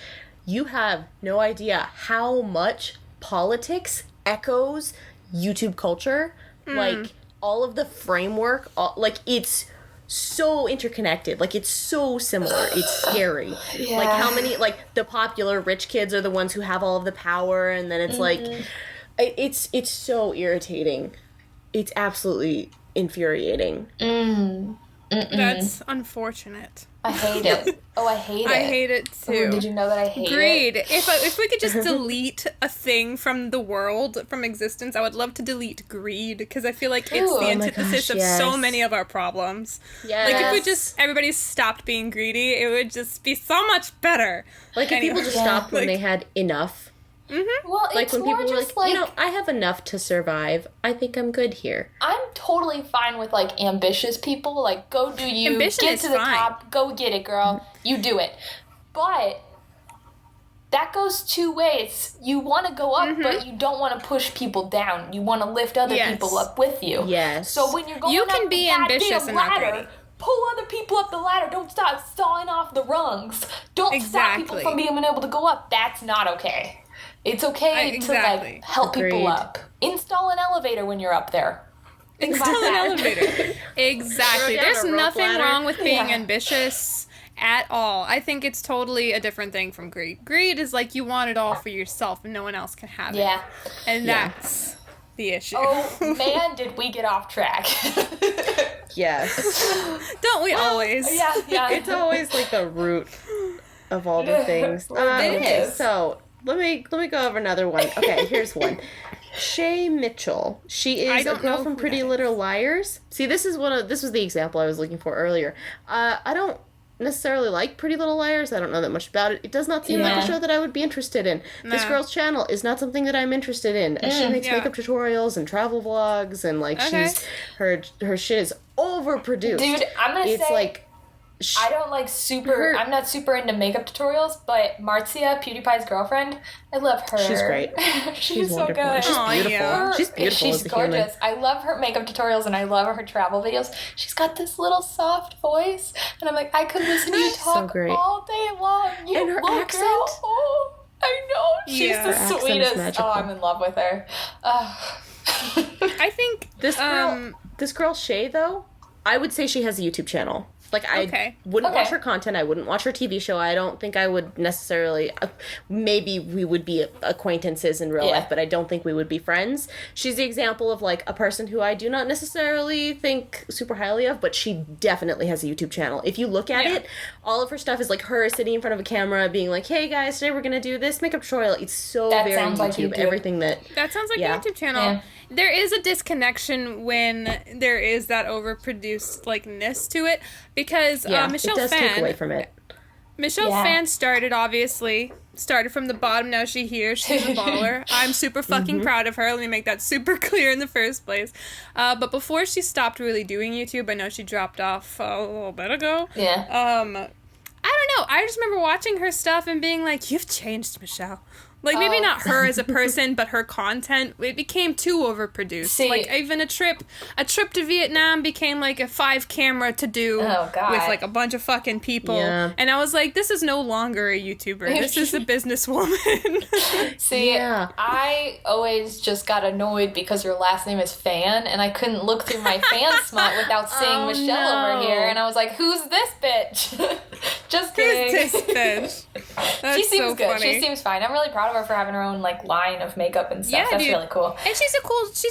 you have no idea how much politics echoes YouTube culture. Like, all of the framework, like, it's so interconnected. Like, it's so similar. It's scary. Like, how many, like, the popular rich kids are the ones who have all of the power, and then it's like, it's so irritating. It's absolutely infuriating. That's unfortunate. I hate it. Oh, I hate it. I hate it too. Oh, did you know that I hate Greed. it? If we could just delete a thing from the world, from existence, I would love to delete greed, because I feel like it's the antithesis of so many of our problems. Yes. Like, if we just, everybody stopped being greedy, it would just be so much better. Like, if people just stopped when they had enough. Well, like, it's when more people just were like, you know, I have enough to survive. I think I'm good here. I'm totally fine with, like, ambitious people. Like, go do you. Ambition get is to the fine. top. Go get it, girl. You do it. But that goes two ways. You want to go up, but you don't want to push people down. You want to lift other people up with you. Yes. So when you're going you up can be the ambitious and not ladder, greedy. pull other people up the ladder. Don't stop sawing off the rungs. Don't stop people from being able to go up. That's not okay. It's okay to, like, help people up. Install an elevator when you're up there. Install an elevator. Exactly. There's nothing wrong with being ambitious at all. I think it's totally a different thing from greed. Greed is like you want it all for yourself and no one else can have it. And that's the issue. Oh, man, did we get off track. Yes. Don't we always? Yeah. It's always, like, the root of all the things. It is. So... Let me go over another one. Okay, here's one. Shay Mitchell. She is a girl from Pretty Little Liars. See, this was the example I was looking for earlier. I don't necessarily like Pretty Little Liars. I don't know that much about it. It does not seem like a show that I would be interested in. This girl's channel is not something that I'm interested in. She makes makeup tutorials and travel vlogs, and, like, she's her shit is overproduced. Dude, I'm gonna say, it's like, I don't like I'm not super into makeup tutorials, but Marcia, PewDiePie's girlfriend, I love her. She's great. She's so wonderful. good. She's beautiful. She's beautiful. She's gorgeous. I love her makeup tutorials and I love her travel videos. She's got this little soft voice, and I'm like, I could listen to you talk all day long. You and her accent. Girl. Oh, I know. She's the sweetest. Oh, I'm in love with her. I think this girl Shay, though, I would say she has a YouTube channel. Like, I wouldn't watch her content. I wouldn't watch her TV show. I don't think I would necessarily... maybe we would be acquaintances in real life, but I don't think we would be friends. She's the example of, like, a person who I do not necessarily think super highly of, but she definitely has a YouTube channel. If you look at it, all of her stuff is, like, her sitting in front of a camera being like, hey, guys, today we're going to do this makeup tutorial. It's so very YouTube. Like YouTube. Everything that sounds like a YouTube channel. Yeah. There is a disconnection when there is that overproduced, like, ness to it, because Michelle it does Phan, take away from it. Michelle Phan started from the bottom, now she's here. She's a baller. I'm super fucking proud of her. Let me make that super clear in the first place. But before she stopped really doing YouTube, I know she dropped off a little bit ago. Yeah. I don't know. I just remember watching her stuff and being like, you've changed, Michelle. Like, maybe not her as a person, but her content, it became too overproduced. See, like, even a trip to Vietnam became, like, a 5-camera to-do with, like, a bunch of fucking people. Yeah. And I was like, this is no longer a YouTuber. This is a businesswoman. See, I always just got annoyed because her last name is Fan, and I couldn't look through my fan smut without seeing Michelle over here. And I was like, who's this bitch? Just kidding. Who's this bitch? That's she seems so good. funny. She seems fine. I'm really proud of her for having her own like line of makeup and stuff. That's really cool. And she's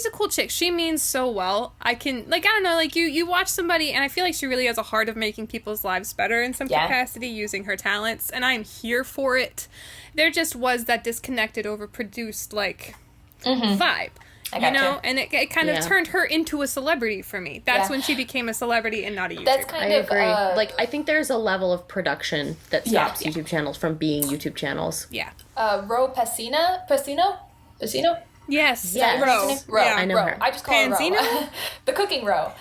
a cool chick. She means so well. I can I don't know, like you watch somebody and I feel like she really has a heart of making people's lives better in some capacity using her talents, and I'm here for it. There just was that disconnected, overproduced like vibe. And it kind of turned her into a celebrity for me. That's when she became a celebrity and not a YouTuber. That's kind of agree. I think there's a level of production that stops YouTube channels from being YouTube channels. Yeah. Ro Pacino? Yes. Ro. Yeah, I know her. I just call her Ro. The cooking Ro.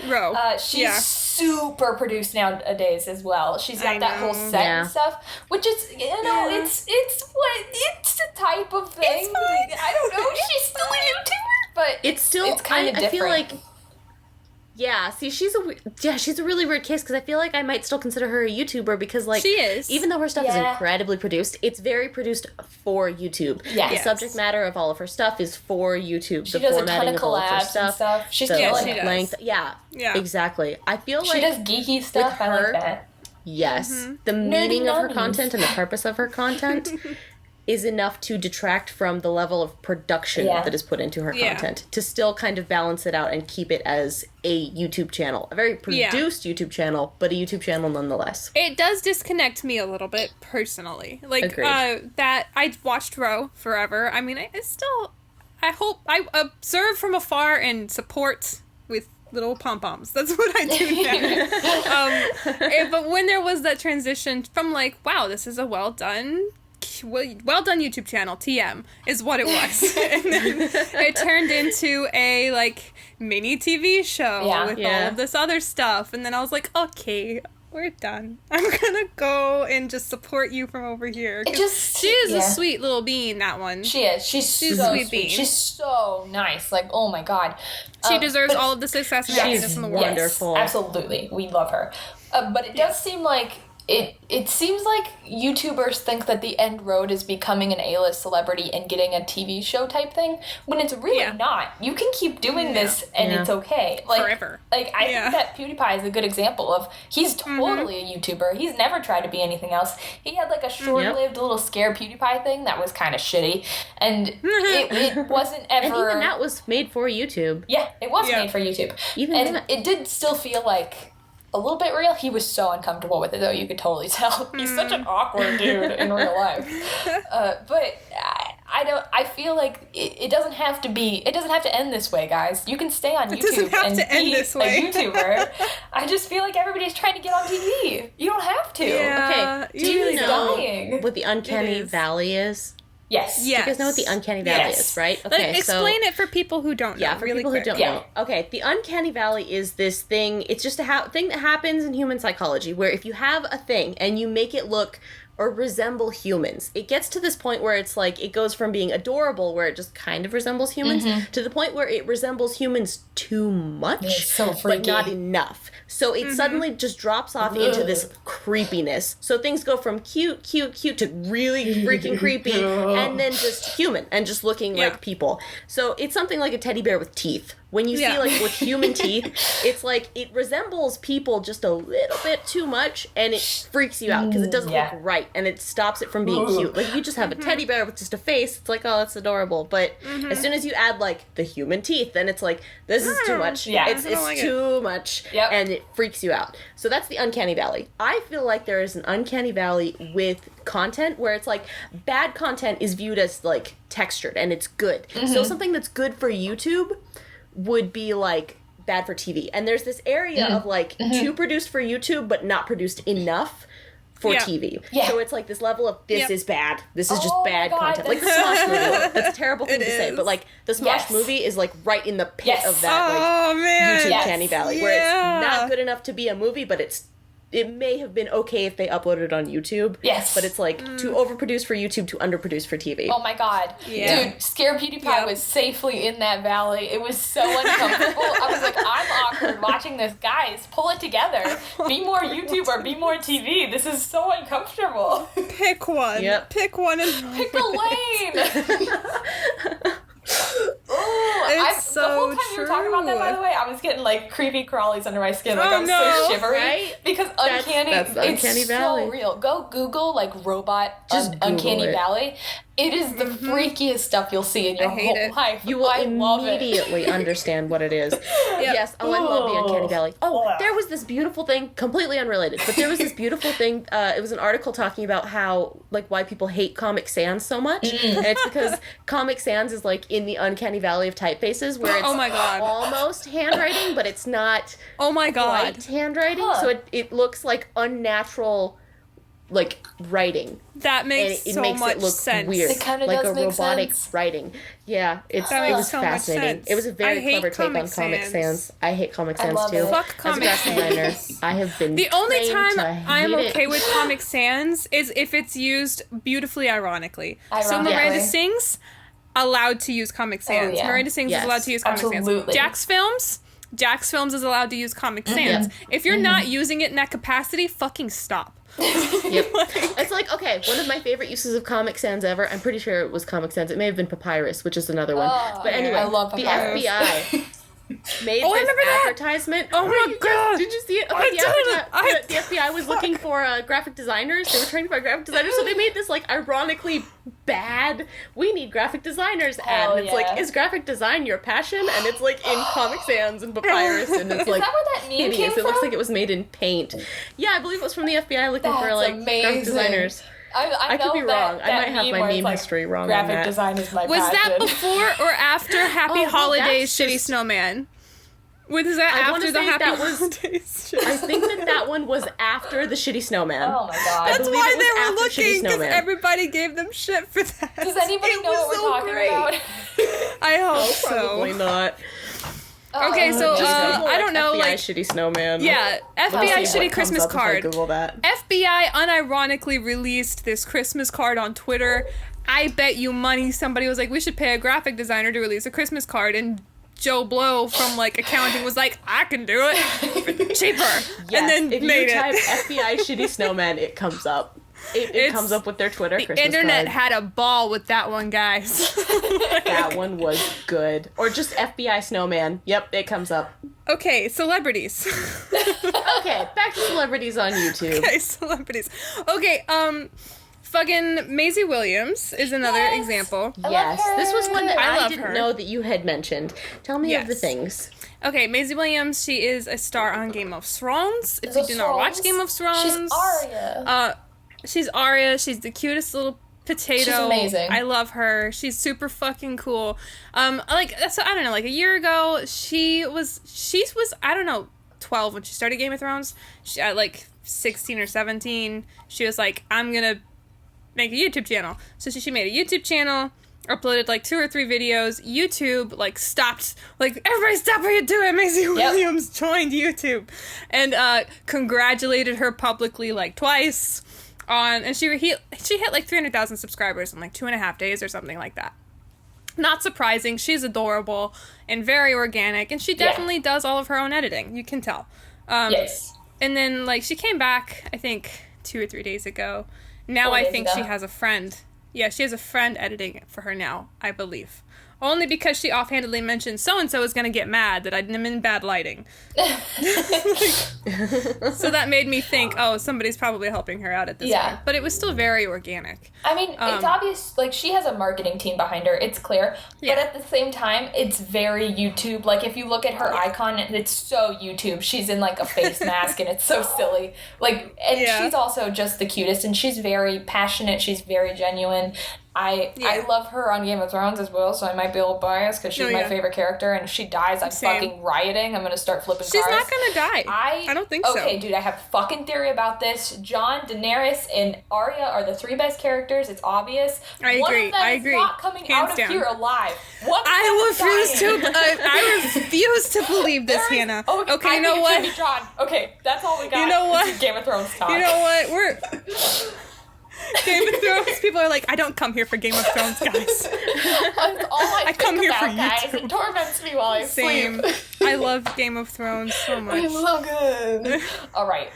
She's super produced nowadays as well. She's got that whole set and stuff, which is, it's the type of thing. I don't know. She's still a YouTuber, but it's kind of different. I feel like. Yeah, see, she's a really weird case because I feel like I might still consider her a YouTuber because, like, she is. Even though her stuff is incredibly produced, it's very produced for YouTube. Yeah. The subject matter of all of her stuff is for YouTube. She does a ton of collabs and stuff. She's killing it. Length. Yeah, exactly. I feel like she does geeky stuff. I like that. Yes. The meaning of her content and the purpose of her content is enough to detract from the level of production that is put into her content to still kind of balance it out and keep it as a YouTube channel. A very produced YouTube channel, but a YouTube channel nonetheless. It does disconnect me a little bit, personally. Like, that I watched Ro forever. I mean, I hope I observe from afar and support with little pom-poms. That's what I do now. But when there was that transition from, like, wow, this is a well done YouTube channel, TM, is what it was. And then it turned into a, like, mini TV show with all of this other stuff. And then I was like, okay, we're done. I'm gonna go and just support you from over here. She is a sweet little bean, that one. She is. She's so sweet. Bean. She's so nice. Like, oh my god. She deserves all of the success and happiness in the world. Wonderful. Yes, absolutely. We love her. But it does seem like It seems like YouTubers think that the end road is becoming an A-list celebrity and getting a TV show type thing, when it's really not. You can keep doing this and it's okay. Like, forever. Like, I think that PewDiePie is a good example of, he's totally a YouTuber. He's never tried to be anything else. He had like a short-lived little scare PewDiePie thing that was kind of shitty, and it wasn't ever... And even that was made for YouTube. Yeah, it was made for YouTube. It did still feel like a little bit real. He was so uncomfortable with it, though. You could totally tell. He's such an awkward dude in real life. But I feel like it doesn't have to be. It doesn't have to end this way, guys. You can stay on YouTube and be a YouTuber. I just feel like everybody's trying to get on TV. You don't have to. Yeah, okay. Do you know what the uncanny valley is? Yes. You guys know what the uncanny valley is, right? Okay, explain it for people who don't know. Yeah, for people who don't know. Okay, the uncanny valley is this thing, it's just a thing that happens in human psychology, where if you have a thing and you make it look or resemble humans, it gets to this point where it's like, it goes from being adorable, where it just kind of resembles humans, to the point where it resembles humans too much, but not enough. So it suddenly just drops off into this creepiness. So things go from cute to really freaking creepy, and then just human, and just looking like people. So it's something like a teddy bear with teeth. When you see, like, with human teeth, it's like, it resembles people just a little bit too much, and it freaks you out, because it doesn't look right, and it stops it from being cute. Like, you just have a teddy bear with just a face, it's like, oh, that's adorable. But as soon as you add, like, the human teeth, then it's like, this is too much. It's too much, and it freaks you out. So that's the uncanny valley. I feel like there is an uncanny valley with content, where it's like, bad content is viewed as, like, textured, and it's good. So something that's good for YouTube would be like bad for TV. And there's this area of like too produced for YouTube but not produced enough for TV. Yeah. So it's like this level of this is bad. This is just bad content. Like the Smosh movie. That's a terrible thing to say, but like the Smosh movie is like right in the pit of that YouTube Canny Valley, where it's not good enough to be a movie, but it may have been okay if they uploaded it on YouTube. Yes. But it's like to overproduce for YouTube, to underproduce for TV. Oh my god. Yeah. Dude, Scare PewDiePie was safely in that valley. It was so uncomfortable. I was like, I'm awkward watching this. Guys, pull it together. Be more YouTube or be more TV. This is so uncomfortable. Pick one. Yep. Pick one and pick a lane. The whole time you were talking about that, by the way, I was getting like creepy crawlies under my skin. Like I was so shivery. Right? Because uncanny, that's Uncanny Valley. So real. Go Google like robot Uncanny Valley. It is the freakiest stuff you'll see in your whole life. You will immediately understand what it is. Yes, I love the Uncanny Valley. Oh, there was this beautiful thing, completely unrelated, but there was this beautiful thing. It was an article talking about how, like, why people hate Comic Sans so much. And it's because Comic Sans is, like, in the Uncanny Valley of typefaces, where it's almost handwriting, but it's not quite handwriting. So it looks like unnatural, like, writing. That makes it makes much it look sense. Weird, it kind of like does a robotic sense. writing. Yeah, it was so fascinating. It was a very clever take on Comic Sans. I hate Comic Sans too. Fuck Comic Sans. As a graphic designer, I have been the only time I'm okay with Comic Sans is if it's used beautifully ironically. So Miranda Sings allowed to use Comic Sans. Miranda Sings is allowed to use Comic Sans. Jax Films is allowed to use Comic Sans. If you're not using it in that capacity, fucking stop. It's like, okay, one of my favorite uses of Comic Sans ever, I'm pretty sure it was Comic Sans, it may have been Papyrus, which is another one, but anyway, I love Papyrus. The FBI made this advertisement. Oh my god! Did you see it? Okay, the FBI was looking for graphic designers. They were trying to find graphic designers, so they made this, like, ironically bad, we need graphic designers ad. And it's like, is graphic design your passion? And it's like in Comic Sans and Papyrus, and it's like, is that where that meme came from? It looks like it was made in paint. Yeah, I believe it was from the FBI looking for, like, graphic designers. I could be wrong. I might have my meme history wrong. Graphic design is my passion. Was that before or after Happy Holidays Shitty Snowman? Was that after the Happy Holidays? I think that one was after the Shitty Snowman. Oh my god. That's why they were looking, because everybody gave them shit for that. Does anybody know what we're talking about? I hope so. Probably not. Okay, so I don't know, FBI like Shitty Snowman. Yeah, FBI Shitty Christmas card. Google that. FBI unironically released this Christmas card on Twitter. I bet you money somebody was like, we should pay a graphic designer to release a Christmas card, and Joe Blow from, like, accounting was like, I can do it cheaper. Yes, and then if you type FBI Shitty Snowman, it comes up. It comes up with their Twitter Christmas card. The internet had a ball with that one, guys. That one was good. Or just FBI Snowman. Yep, it comes up. Okay, celebrities. Okay, back to celebrities on YouTube. Okay, celebrities. Okay, fucking Maisie Williams is another example. Yes, this was one that I didn't know that you had mentioned. Tell me of the things. Okay, Maisie Williams, she is a star on Game of Thrones. If you do not watch Game of Thrones... She's Arya. She's Arya. She's the cutest little potato. She's amazing. I love her. She's super fucking cool. Like, so I don't know, like a year ago, she was I don't know, 12 when she started Game of Thrones. She at like 16 or 17, she was like, I'm gonna make a YouTube channel. So she made a YouTube channel, uploaded like 2 or 3 videos. YouTube like stopped, like, everybody stop what you're doing. Maisie Williams joined YouTube, and congratulated her publicly like twice. And she hit like 300,000 subscribers in like 2.5 days or something like that. Not surprising. She's adorable and very organic, and she definitely does all of her own editing. You can tell. Yes. And then, like, she came back, I think, 2 or 3 days ago. Now I think she has a friend. Yeah, she has a friend editing it for her now, I believe. Only because she offhandedly mentioned so-and-so is going to get mad that I'm in bad lighting. So that made me think, oh, somebody's probably helping her out at this point. But it was still very organic. I mean, it's obvious, like, she has a marketing team behind her, it's clear. Yeah. But at the same time, it's very YouTube. Like, if you look at her icon, it's so YouTube. She's in, like, a face mask, and it's so silly. Like, and she's also just the cutest, and she's very passionate, she's very genuine. I love her on Game of Thrones as well, so I might be a little biased because she's my favorite character, and if she dies, I'm fucking rioting. I'm gonna start flipping cars. She's not gonna die. I don't think so. Okay, dude, I have a fucking theory about this. Jon, Daenerys, and Arya are the 3 best characters. It's obvious. I agree. One of them is not coming Hands out down. of here alive. I refuse to believe this, Hannah. Okay, you know what? Jon. Okay, that's all we got. You know what? Game of Thrones talk. You know what? Game of Thrones people are like, I don't come here for Game of Thrones, guys. That's all I come here for guys. YouTube. It torments me while I sleep. I love Game of Thrones so much. It's so good. All right.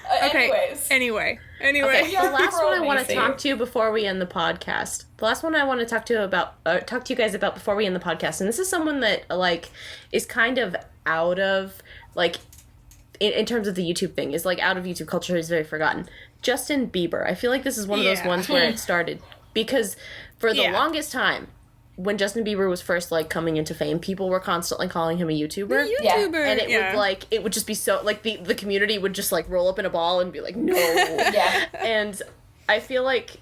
Anyway. Okay, the last one I want to talk to you before we end the podcast. The last one I want to talk to you guys about before we end the podcast, and this is someone that like is kind of out of like in terms of the YouTube thing, is like out of YouTube culture, is very forgotten. Justin Bieber. I feel like this is one of those ones where it started because for the longest time, when Justin Bieber was first like coming into fame, people were constantly calling him a YouTuber. And it would just be so like the community would just like roll up in a ball and be like, no. And I feel like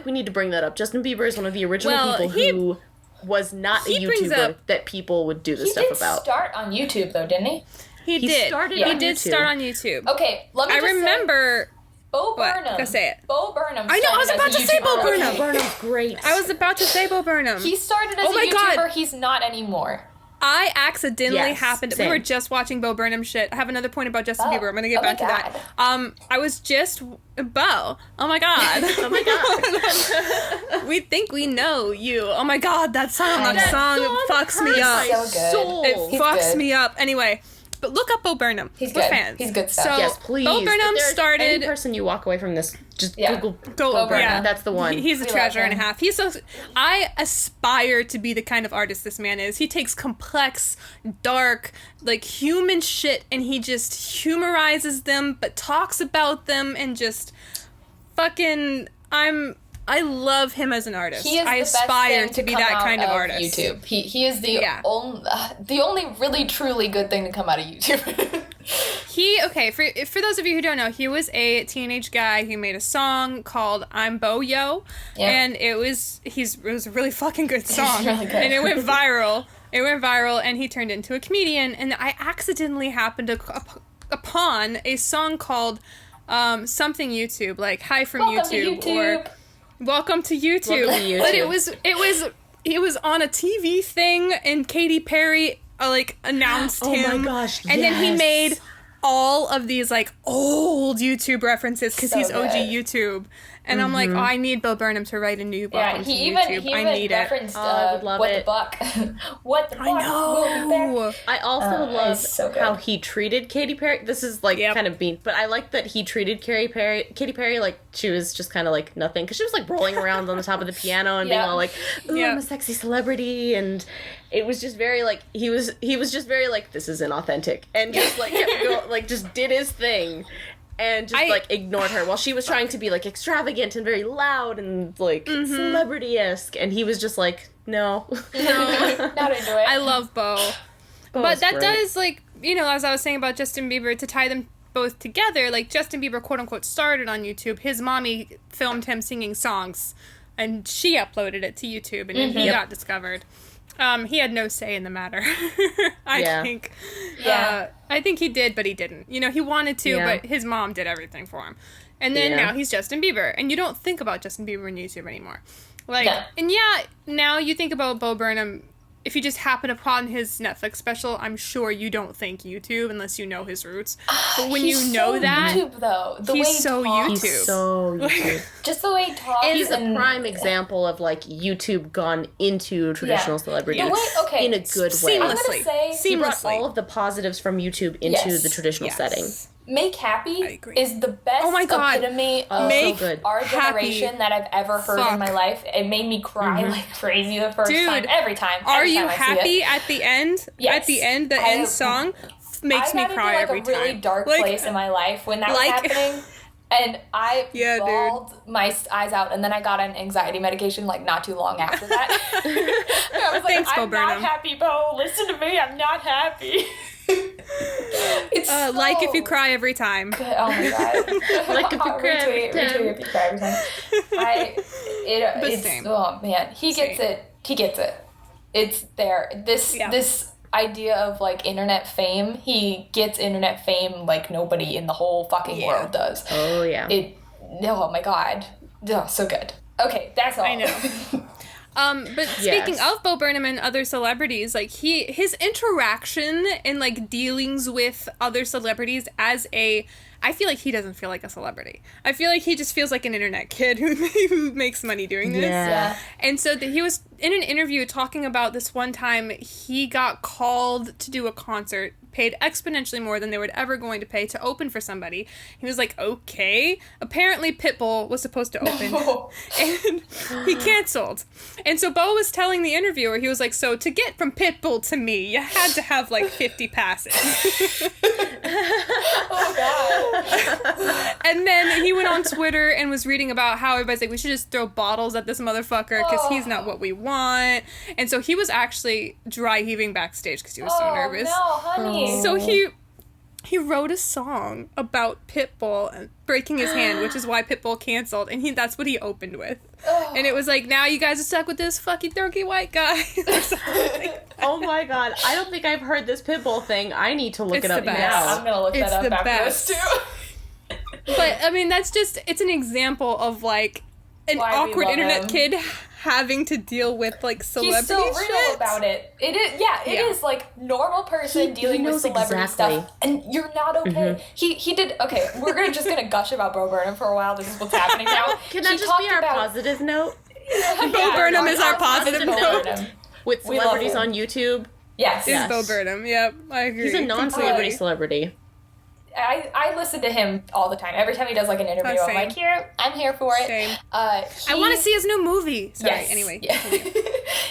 we need to bring that up. Justin Bieber is one of the original people who was not a YouTuber that people would do this stuff about. He did start on YouTube though, didn't he? He did start on YouTube. Okay, let me remember Bo Burnham. Go say it. Bo Burnham. I know, I was about to say Bo Burnham. Burnham's great. I was about to say Bo Burnham. He started as a YouTuber. God. He's not anymore. I accidentally happened. We were just watching Bo Burnham shit. I have another point about Justin Bieber. I'm gonna get back to that. I was just Bo. Oh my god. Oh my god. We think we know you. Oh my god, that song fucks me up. So good. It fucks me up. Anyway. But look up Bo Burnham. We're good. Fans. He's good stuff. So, yes, please. Bo Burnham started. Any person you walk away from this, just Google Bo Burnham. Yeah. That's the one. He's a treasure and a half. I aspire to be the kind of artist this man is. He takes complex, dark, like human shit, and he just humorizes them, but talks about them, and just fucking. I love him as an artist. I aspire to be that kind of artist. YouTube. He is the only really truly good thing to come out of YouTube. For those of you who don't know, he was a teenage guy who made a song called "I'm Bo Yo," and it was a really fucking good song, really good. And it went viral. And he turned into a comedian. And I accidentally happened upon a song called something YouTube, like "Hi from YouTube," or Welcome to YouTube. But it was on a TV thing, and Katy Perry announced him. Oh my gosh! And then he made all of these like old YouTube references because he's OG YouTube. And I'm like, I need Bo Burnham to write a new Welcome to YouTube. He even referenced I would love What it. the Buck. What the Buck. I know. I also love how he treated Katy Perry. This is kind of mean, but I like that he treated Katy Perry like she was just kind of like nothing, because she was like rolling around on the top of the piano and being all like, "Ooh, I'm a sexy celebrity," and it was just very like he was just very like, this is inauthentic, and just like just did his thing. And just ignored her while she was trying to be like extravagant and very loud and like celebrity-esque, and he was just like, no, not into it. I love Bo, but that does as I was saying about Justin Bieber, to tie them both together, like Justin Bieber quote unquote started on YouTube. His mommy filmed him singing songs, and she uploaded it to YouTube, and he got discovered. He had no say in the matter. I think. Yeah. I think he did, but he didn't. He wanted to, but his mom did everything for him. And then now he's Justin Bieber. And you don't think about Justin Bieber on YouTube anymore. Now you think about Bo Burnham. If you just happen upon his Netflix special, I'm sure you don't think YouTube unless you know his roots. But when you know that, YouTube, though. He's so YouTube. Just the way he talks. He's a prime example of YouTube gone into traditional celebrity in a good way. Seamlessly. I'm gonna say he brought all of the positives from YouTube into the traditional setting. Make Happy is the best epitome of our generation that I've ever heard in my life. It made me cry like crazy the first time. Every time. Are you happy at the end? Yes. At the end, the end song makes me cry every time. I got into a really dark place in my life when that was happening. And I bawled my eyes out, and then I got on anxiety medication not too long after that. I was like, I'm not happy, Bo. Listen to me. I'm not happy. It's like if you cry every time. Good. Oh my god. Like if you cry every time. Retweet if you cry every time. Oh man, he gets it. He gets it. It's there. This idea of like internet fame, he gets internet fame like nobody in the whole fucking world does. Oh yeah. Oh my god. Oh, so good. Okay, that's all. I know. But speaking of Bo Burnham and other celebrities, like his interaction and like dealings with other celebrities I feel like he doesn't feel like a celebrity. I feel like he just feels like an internet kid who makes money doing this. Yeah. And so he was in an interview talking about this one time he got called to do a concert, paid exponentially more than they were ever going to pay to open for somebody. He was like, okay. Apparently Pitbull was supposed to open. And he canceled. And so Bo was telling the interviewer, he was like, so to get from Pitbull to me, you had to have like 50 passes. Oh god. And then he went on Twitter and was reading about how everybody's like, we should just throw bottles at this motherfucker because he's not what we want. And so he was actually dry heaving backstage because he was so nervous. Oh no, honey. So he wrote a song about Pitbull and breaking his hand, which is why Pitbull canceled, and that's what he opened with. And it was like, now you guys are stuck with this fucking dorky white guy. Oh my god, I don't think I've heard this Pitbull thing. I need to look it up now. Yeah, I'm gonna look that up after this too. But I mean, it's an example of like an awkward internet kid having to deal with like celebrity He's so real about it. It is, it is like normal person dealing with celebrity stuff, and you're not okay. Mm-hmm. He did okay. We're just gonna gush about Bo Burnham for a while. This is what's happening now. Can that just be our positive note? Bo Burnham is our positive note. With celebrities on YouTube. Yes. Is Bo Burnham. Yep, I agree. He's a non-celebrity celebrity. I listen to him all the time. Every time he does like an interview, I'm like, I'm here for it. Same. I want to see his new movie. Sorry, anyway. Yeah.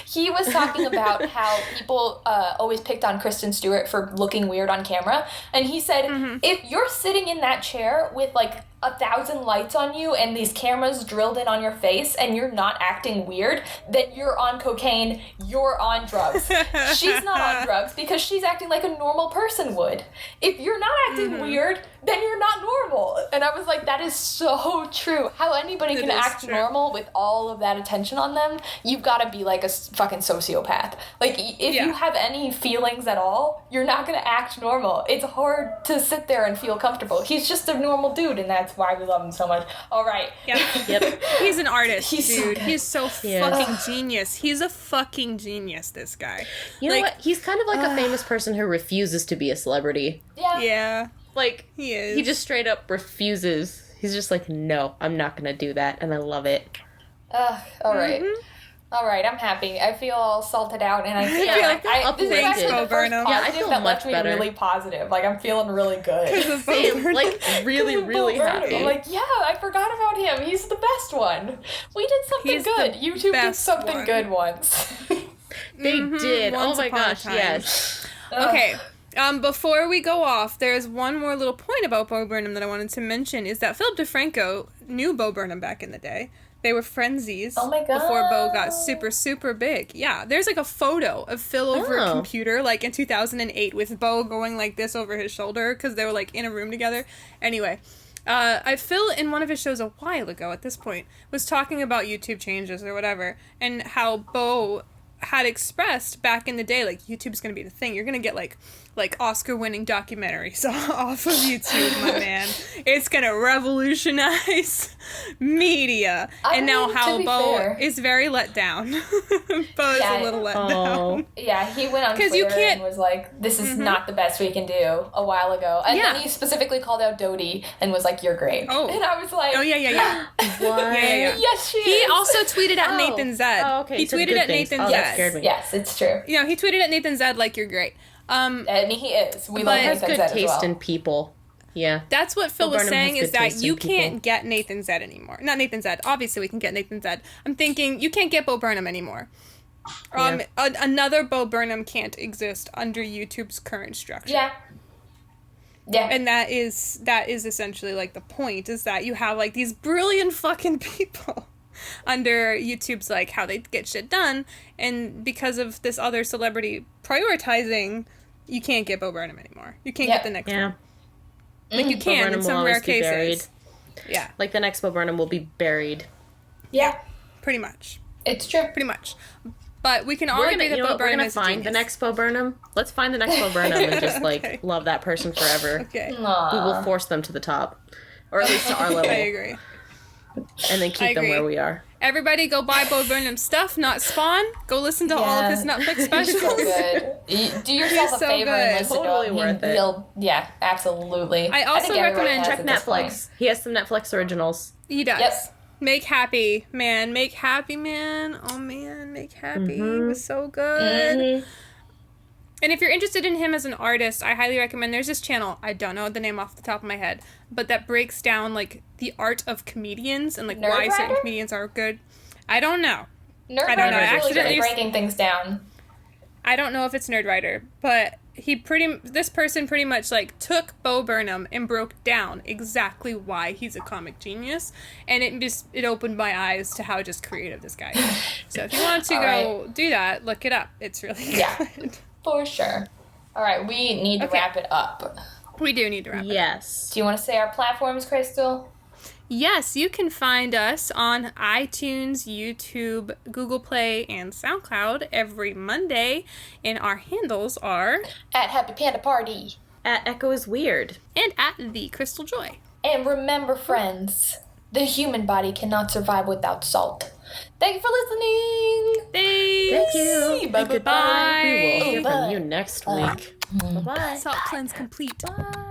He was talking about how people always picked on Kristen Stewart for looking weird on camera. And he said, if you're sitting in that chair with like 1,000 lights on you and these cameras drilled in on your face and you're not acting weird, then you're on cocaine, you're on drugs. She's not on drugs because she's acting like a normal person would. If you're not acting weird, then you're not normal. And I was like, that is so true. How anybody can act normal with all of that attention on them, you've got to be like a fucking sociopath. Like, if you have any feelings at all, you're not going to act normal. It's hard to sit there and feel comfortable. He's just a normal dude, and that's why we love him so much. All right. Yep. He's an artist, dude. So he's so fucking genius. He's a fucking genius, this guy. You know what? He's kind of like a famous person who refuses to be a celebrity. Yeah. Like, he is. He just straight up refuses. He's just like, no, I'm not going to do that. And I love it. All right. All right, I'm happy. I feel all salted out, and I feel like this is actually the first positive that left me really positive. Like, I'm feeling really good. Same, like, really happy. I'm like, yeah, I forgot about him. He's the best one. We did something good. YouTube did something good once. They did. Oh my gosh, yes. Okay. Before we go off, there's one more little point about Bo Burnham that I wanted to mention, is that Philip DeFranco knew Bo Burnham back in the day. They were friendsies before Bo got super, super big. Yeah, there's like a photo of Phil over a computer, like in 2008, with Bo going like this over his shoulder, because they were like in a room together. Anyway, Phil, in one of his shows a while ago at this point, was talking about YouTube changes or whatever, and how Bo had expressed back in the day, like, YouTube's gonna be the thing. You're gonna get like Oscar-winning documentaries off of YouTube, my man. It's gonna revolutionize media. And now how Bo is very let down. Bo is a little let down. Yeah, he went on Twitter and was like, this is not the best we can do, a while ago. And then he specifically called out Dodie and was like, you're great. And I was like... Oh, yeah. What? Yes, she is. He also tweeted at Nathan Zed. Oh, okay. He tweeted at Nathan Zed. That scared me. Yes, it's true. You know, he tweeted at Nathan Zed like, you're great. And he is. We love Nathan Zed as well. He has good taste in people. Yeah. That's what Phil was saying, is that you can't get Nathan Zed anymore. Not Nathan Zed. Obviously, we can get Nathan Zed. I'm thinking, you can't get Bo Burnham anymore. Another Bo Burnham can't exist under YouTube's current structure. Yeah. And that is essentially, like, the point, is that you have, like, these brilliant fucking people under YouTube's, like, how they get shit done, and because of this other celebrity prioritizing, you can't get Bo Burnham anymore. You can't get the next one. Like, you can in some rare cases. Yeah. Like, the next Bo Burnham will be buried. Yeah. Pretty much. It's true. Pretty much. But we can all agree that Bo Burnham is a genius. We're going to find the next Bo Burnham. Let's find the next Bo Burnham and just, like, love that person forever. Okay. Aww. We will force them to the top. Or at least to our level. I agree. And then keep them where we are. Everybody go buy Bo Burnham's stuff, not Spawn. Go listen to all of his Netflix specials. So good. Do yourself a favor and listen totally to him. Worth it. Yeah, absolutely. I also recommend check Netflix. He has some Netflix originals. He does. Yep. Make Happy, man. Make Happy, man. Oh, man. Make Happy. It was so good. Mm-hmm. And if you're interested in him as an artist, I highly recommend, there's this channel, I don't know the name off the top of my head, but that breaks down, like, the art of comedians and, like, why certain comedians are good. I don't know. Nerdwriter is really good at breaking things down. I don't know if it's Nerdwriter, but this person pretty much, like, took Bo Burnham and broke down exactly why he's a comic genius, and it opened my eyes to how just creative this guy is. So if you want to go do that, look it up. It's really good. Yeah. For sure. All right, we need to wrap it up. We do need to wrap it up. Yes. Do you want to say our platforms, Crystal? Yes, you can find us on iTunes, YouTube, Google Play, and SoundCloud every Monday, and our handles are... At Happy Panda Party. At Echo is Weird. And at The Crystal Joy. And remember, friends, the human body cannot survive without salt. Thank you for listening. Thank you. Bye-bye. We will hear from you next week. Bye-bye. Salt cleanse complete. Bye.